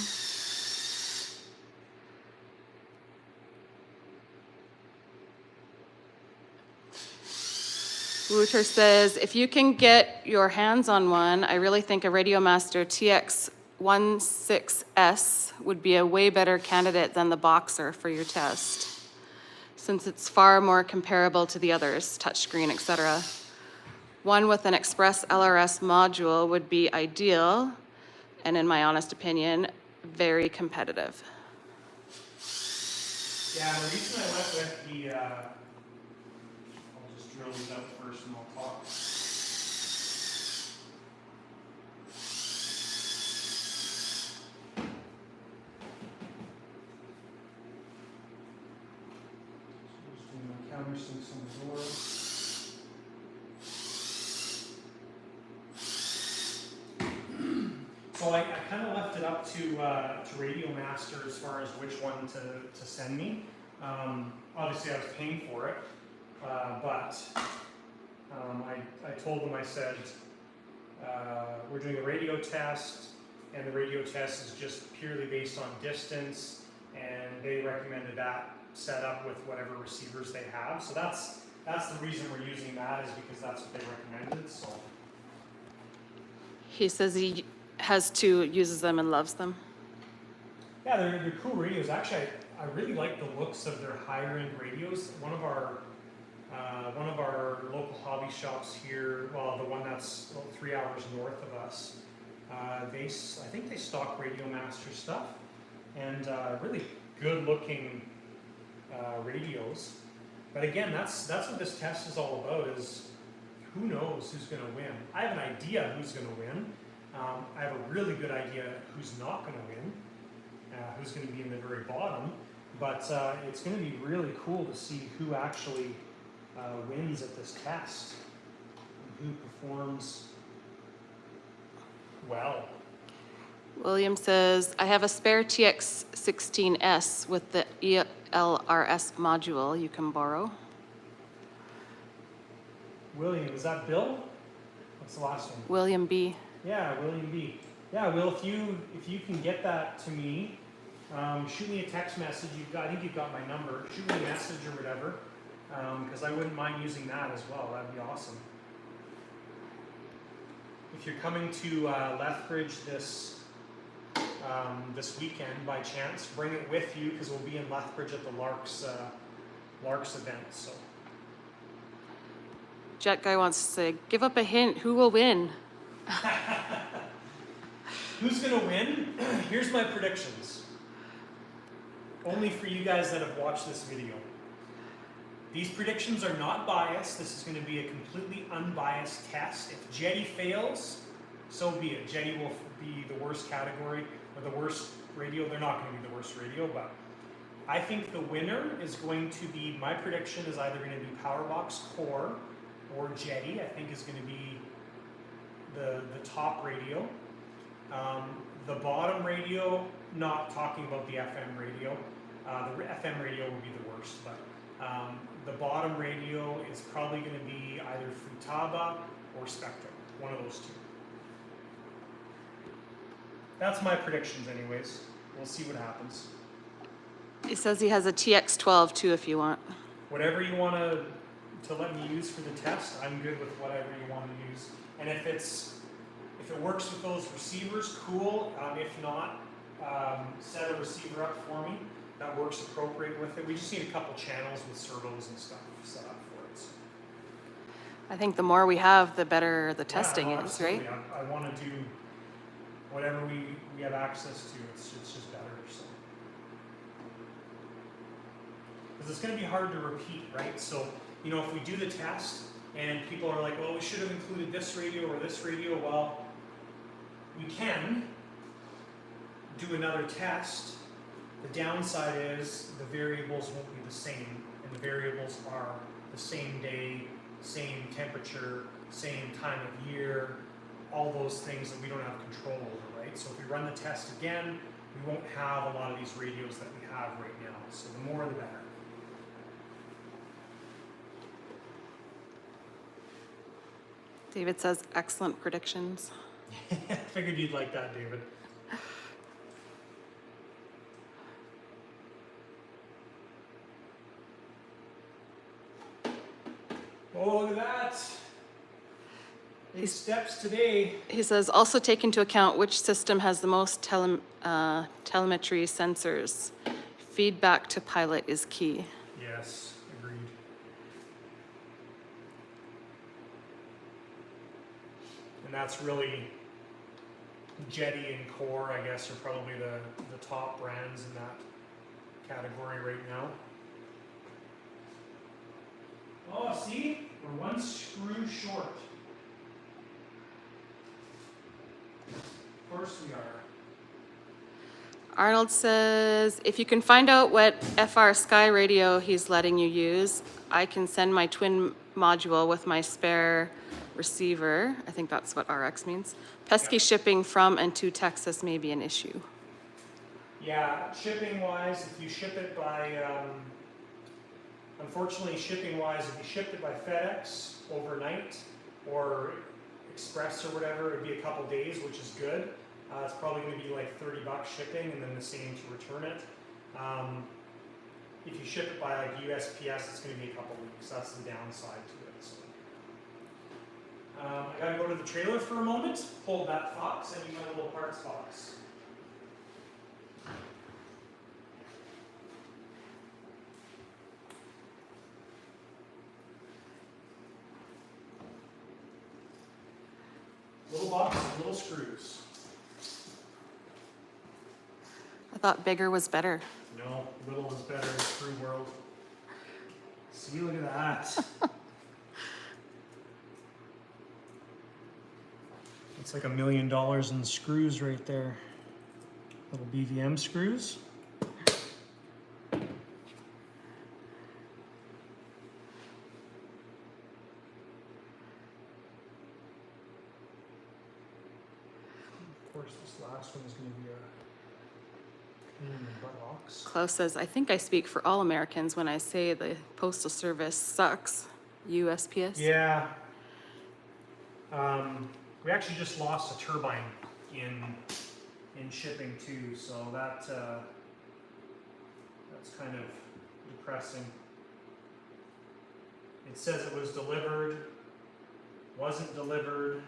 Wouter says, if you can get your hands on one, I really think a Radiomaster TX16S would be a way better candidate than the Boxer for your test, since it's far more comparable to the others, touchscreen, etc. One with an Express LRS module would be ideal, and in my honest opinion, very competitive. Yeah, the reason I went with the, I'll just drill these out first and I'll talk. So just doing my countersinks on the door. So I kind of left it up to Radiomaster as far as which one to send me. Obviously, I was paying for it, but I told them, I said, we're doing a radio test, and the radio test is just purely based on distance, and they recommended that set up with whatever receivers they have. So that's the reason we're using that, is because that's what they recommended. So He says he has two, uses them and loves them. yeah, they're cool radios. Actually, I really like the looks of their higher end radios. One of our local hobby shops here, well, the one that's about 3 hours north of us, I think they stock Radiomaster stuff, and really good looking radios. But again, that's what this test is all about, is who knows who's going to win. I have an idea who's going to win. I have a really good idea who's not going to win, who's going to be in the very bottom. But it's going to be really cool to see who actually wins at this test, and who performs well. William says, I have a spare TX16S with the ELRS module you can borrow. William, is that Bill? What's the last one? William B. Yeah, William B. Yeah, Will, if you can get that to me, shoot me a text message. I think you've got my number. Shoot me a message or whatever, because I wouldn't mind using that as well. That'd be awesome. If you're coming to Lethbridge this weekend by chance, bring it with you, because we'll be in Lethbridge at the Larks event. So. Jet Guy wants to say, give up a hint, who will win? Who's going to win? Here's my predictions. Only for you guys that have watched this video. These predictions are not biased. This is going to be a completely unbiased test. If Jetty fails, so be it. Jetty will be the worst category, or the worst radio. They're not going to be the worst radio, but I think the winner is going to be, my prediction is either going to be Powerbox Core or Jetty, I think is going to be the top radio. The bottom radio, not talking about the FM radio. The FM radio will be the worst, but the bottom radio is probably going to be either Futaba or Spectrum, one of those two. That's my predictions anyways. We'll see what happens. He says he has a TX12 too if you want. Whatever you want to let me use for the test, I'm good with whatever you want to use. And if it works with those receivers, cool. If not, set a receiver up for me that works appropriate with it. We just need a couple channels with servos and stuff set up for it. So. I think the more we have, the better the testing is, absolutely. right? I want to do whatever we have access to. It's just better. So. Because it's going to be hard to repeat, right? So, you know, if we do the test and people are like, well, we should have included this radio or this radio, well, we can do another test. The downside is the variables won't be the same, and the variables are the same day, same temperature, same time of year, all those things that we don't have control over, right? So if we run the test again, we won't have a lot of these radios that we have right now. So the more the better. David says, excellent predictions. I figured you'd like that, David. Oh, look at that. 8 steps today. He says, also take into account which system has the most telemetry sensors. Feedback to pilot is key. Yes, agreed. And that's really Jetty and Core, I guess, are probably the top brands in that category right now. Oh, see? We're 1 screw short. Of course we are. Arnold says, if you can find out what FR Sky radio he's letting you use, I can send my twin module with my spare receiver. I think that's what RX means. Pesky shipping from and to Texas may be an issue. Yeah, shipping wise, if you ship it by, unfortunately shipping wise, if you shipped it by FedEx overnight or Express or whatever, it'd be a couple days, which is good. It's probably going to be like $30 shipping and then the same to return it. If you ship it by like USPS, it's going to be a couple weeks. That's the downside to it. So, I got to go to the trailer for a moment. Hold that thought. Send you my little parts box. Little box of little screws. I thought bigger was better. No, little is better in screw world. See, look at that. It's like $1 million in screws right there. Little BVM screws. Of course, this last one is going to be a pain in the buttocks. Klaus says, I think I speak for all Americans when I say the Postal Service sucks. USPS? Yeah. We actually just lost a turbine in shipping too, so that's kind of depressing. It says it was delivered, wasn't delivered,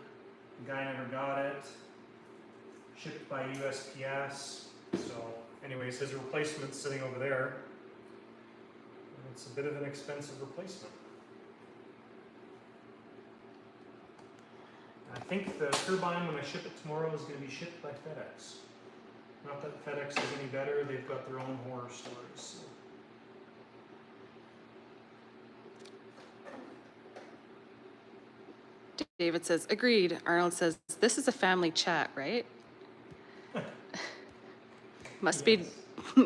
the guy never got it, shipped by USPS. So anyways, his replacement's sitting over there. And it's a bit of an expensive replacement. I think the turbine, when I ship it tomorrow, is going to be shipped by FedEx. Not that FedEx is any better, they've got their own horror stories. So. David says, agreed. Arnold says, this is a family chat, right? Must be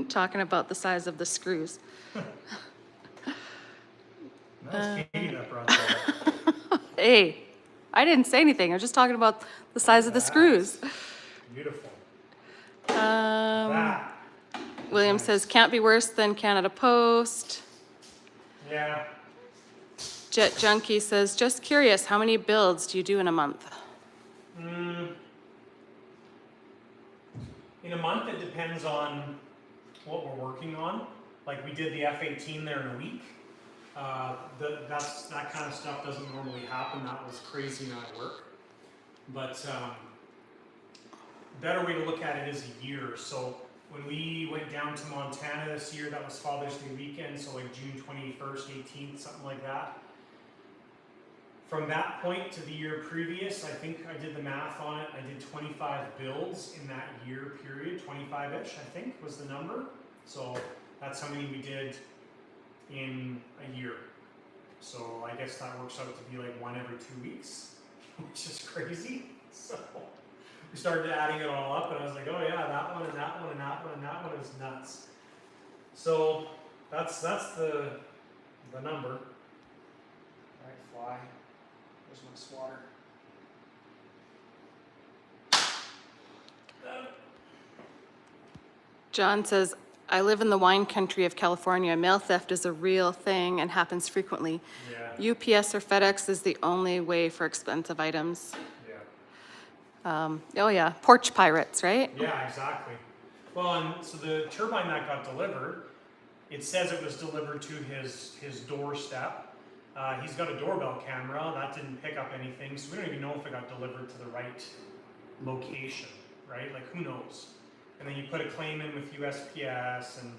talking about the size of the screws. That's Katie that brought that up. Hey, I didn't say anything. I was just talking about the size of the screws. Beautiful. William says, can't be worse than Canada Post. Yeah. Jet Junkie says, just curious, how many builds do you do in a month? In a month, it depends on what we're working on. Like we did the F-18 there in a week. That kind of stuff doesn't normally happen. That was crazy amount of work. But better way to look at it is a year. So when we went down to Montana this year, that was Father's Day weekend, so like June 21st, 18th, something like that. From that point to the year previous, I think I did the math on it, I did 25 builds in that year period, 25-ish I think was the number. So that's how many we did in a year. So I guess that works out to be like 1 every 2 weeks, which is crazy. So we started adding it all up and I was like, oh yeah, that one and that one and that one and that one is nuts. So that's the number. All right, fly. There's my swatter. John says, I live in the wine country of California. Mail theft is a real thing and happens frequently. Yeah. UPS or FedEx is the only way for expensive items. Yeah. Oh yeah, porch pirates, right? Yeah, exactly. Well, and so the turbine that got delivered, it says it was delivered to his doorstep. He's got a doorbell camera. That didn't pick up anything, so we don't even know if it got delivered to the right location, right? Like, who knows? And then you put a claim in with USPS, and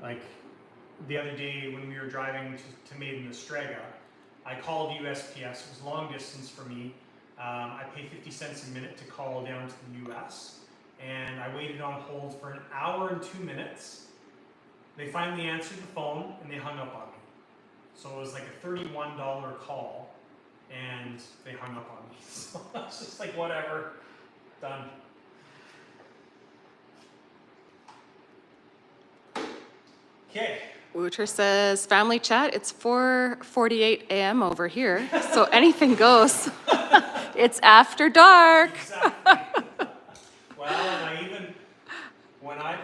like the other day when we were driving to Maiden, Strega, I called USPS. It was long distance for me. I pay 50 cents a minute to call down to the US, and I waited on hold for an hour and 2 minutes. They finally answered the phone, and they hung up on me. So it was like a $31 call, and they hung up on me. So I was just like, whatever, done. Okay. Wouter says, family chat, it's 4:48 a.m. over here, so anything goes. It's after dark. Exactly. Well, and I even, when I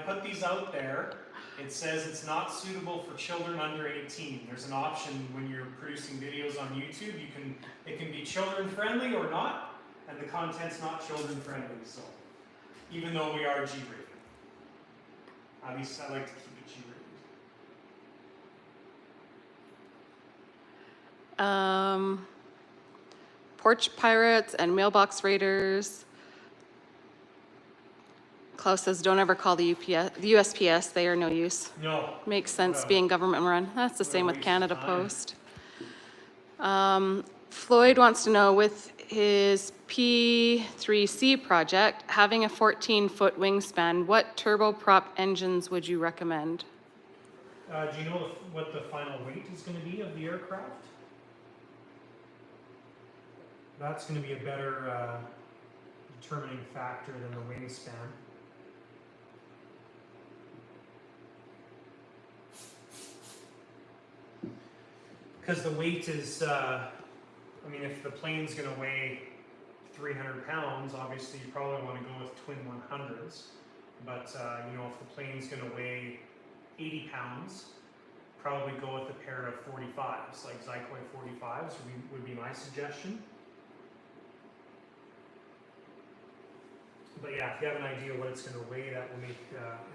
put these out there, it says it's not suitable for children under 18. There's an option when you're producing videos on YouTube. It can be children friendly or not, and the content's not children friendly. So, even though we are G-rated, at least I like to keep it G-rated. Porch pirates and mailbox raiders. Klaus says, don't ever call the USPS, they are no use. No. Makes sense being government run. That's the same with Canada Post. Floyd wants to know, with his P3C project, having a 14-foot wingspan, what turboprop engines would you recommend? Do you know what the final weight is going to be of the aircraft? That's going to be a better determining factor than the wingspan. Because the weight is, I mean, if the plane's going to weigh 300 pounds, obviously you probably want to go with twin 100s. But, you know, if the plane's going to weigh 80 pounds, probably go with a pair of 45s, like Zykloi 45s would be my suggestion. But yeah, if you have an idea what it's going to weigh, that will make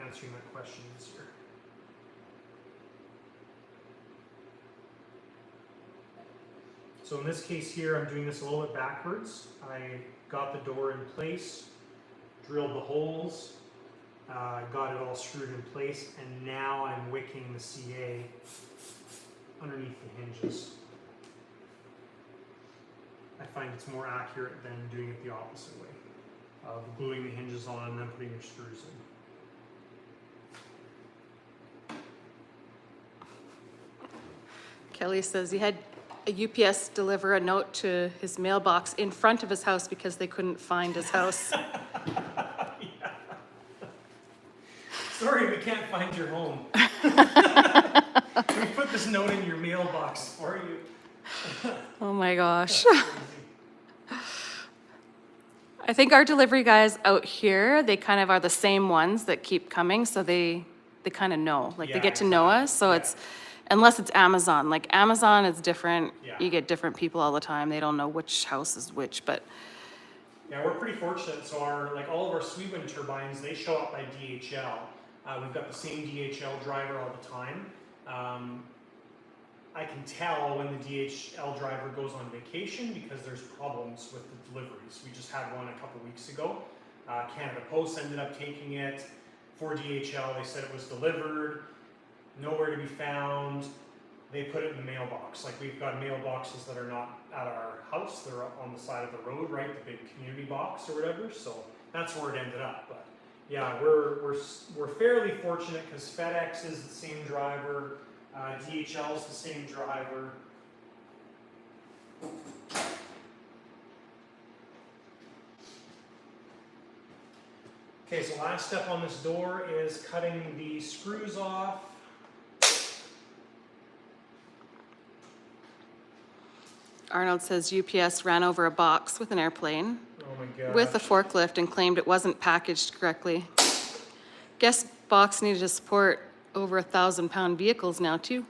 answering that question easier. So in this case here, I'm doing this a little bit backwards. I got the door in place, drilled the holes, got it all screwed in place, and now I'm wicking the CA underneath the hinges. I find it's more accurate than doing it the opposite way, of gluing the hinges on and then putting your screws in. Kelly says he had a UPS deliver a note to his mailbox in front of his house because they couldn't find his house. Yeah. Sorry, we can't find your home. We put this note in your mailbox for you. Oh my gosh. I think our delivery guys out here, they kind of are the same ones that keep coming, so they kind of know, like they get to know us. So it's, unless it's Amazon, like Amazon is different. You get different people all the time. They don't know which house is which, but. Yeah, we're pretty fortunate. So all of our Sweetwind turbines, they show up by DHL. We've got the same DHL driver all the time. I can tell when the DHL driver goes on vacation because there's problems with the deliveries. We just had one a couple weeks ago. Canada Post ended up taking it for DHL. They said it was delivered, nowhere to be found. They put it in the mailbox. Like, we've got mailboxes that are not at our house, they're on the side of the road, right? The big community box or whatever. So that's where it ended up. But yeah, we're fairly fortunate because FedEx is the same driver. DHL is the same driver. Okay, so last step on this door is cutting the screws off. Arnold says UPS ran over a box with an airplane Oh my god. with a forklift and claimed it wasn't packaged correctly. Guess box needed to support over 1,000-pound vehicles now too.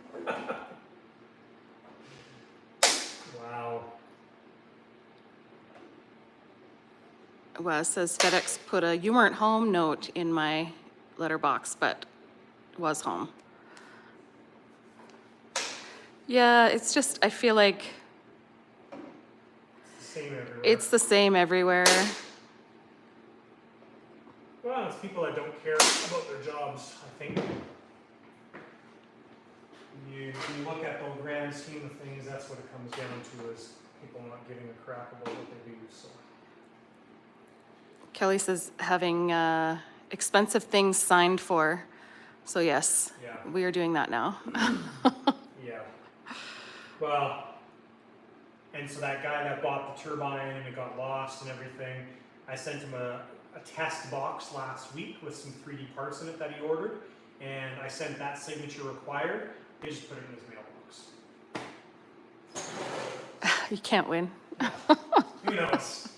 Wow. Well, it says FedEx put a "you weren't home" note in my letterbox, but was home. Yeah, it's just, I feel like It's the same everywhere. it's the same everywhere. Well, it's people that don't care about their jobs, I think. You look at the grand scheme of things, that's what it comes down to, is people not giving a crap about what they do. So Kelly says having expensive things signed for. So yes, yeah, we are doing that now. yeah. Well, and so that guy that bought the turbine and it got lost and everything, I sent him a test box last week with some 3D parts in it that he ordered, and I sent that signature required. They just put it in his mailbox. You can't win. Who knows?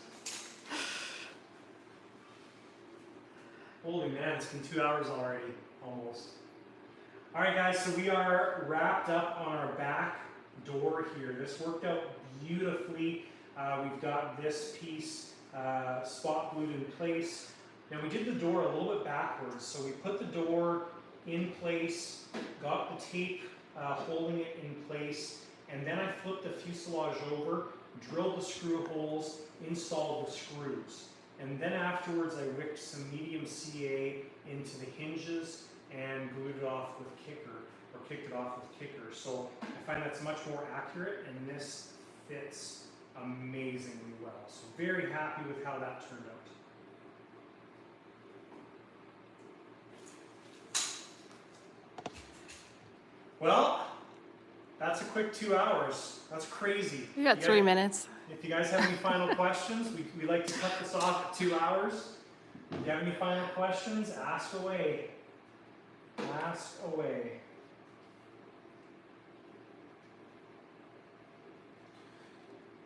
Holy man, it's been 2 hours already, almost. All right, guys, so we are wrapped up on our back door here. This worked out beautifully. We've got this piece spot glued in place. Now we did the door a little bit backwards, so we put the door in place, got the tape holding it in place, and then I flipped the fuselage over, drilled the screw holes, installed the screws. And then afterwards I wicked some medium CA into the hinges and glued it off with kicker, or kicked it off with kicker. So I find that's much more accurate, and this fits amazingly well. So very happy with how that turned out. Well, that's a quick 2 hours. That's crazy. We got 3 minutes. If you guys have any final questions, we like to cut this off at 2 hours. If you have any final questions, ask away. Ask away.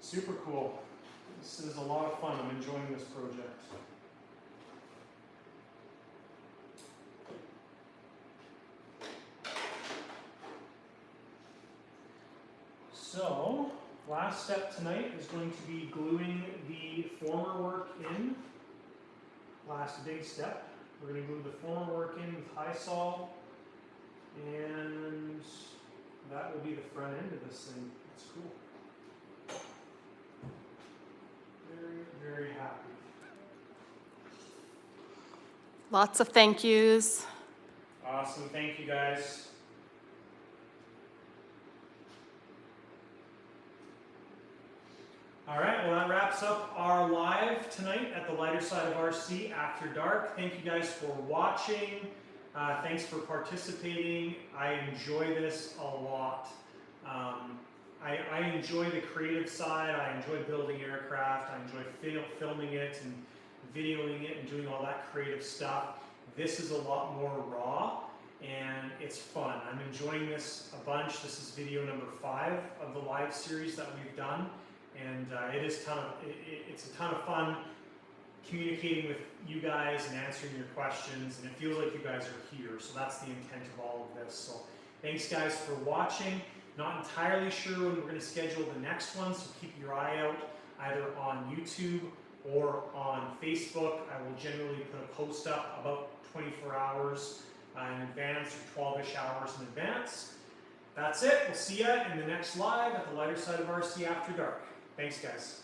Super cool. This is a lot of fun. I'm enjoying this project. So, last step tonight is going to be gluing the former work in. Last big step. We're going to glue the former work in with high sol, and that will be the front end of this thing. It's cool. Very, very happy. Lots of thank yous. Awesome. Thank you, guys. All right, well, that wraps up our live tonight at the Lighter Side of RC After Dark. Thank you guys for watching. Thanks for participating. I enjoy this a lot. I enjoy the creative side. I enjoy building aircraft. I enjoy filming it and videoing it and doing all that creative stuff. This is a lot more raw, and it's fun. I'm enjoying this a bunch. This is video number 5 of the live series that we've done. And it's a ton of fun communicating with you guys and answering your questions, and it feels like you guys are here, so that's the intent of all of this. So thanks guys for watching. Not entirely sure when we're going to schedule the next one, so keep your eye out either on YouTube or on Facebook. I will generally put a post up about 24 hours in advance, or 12-ish hours in advance. That's it. We'll see you in the next live at the Lighter Side of RC After Dark. Thanks, guys.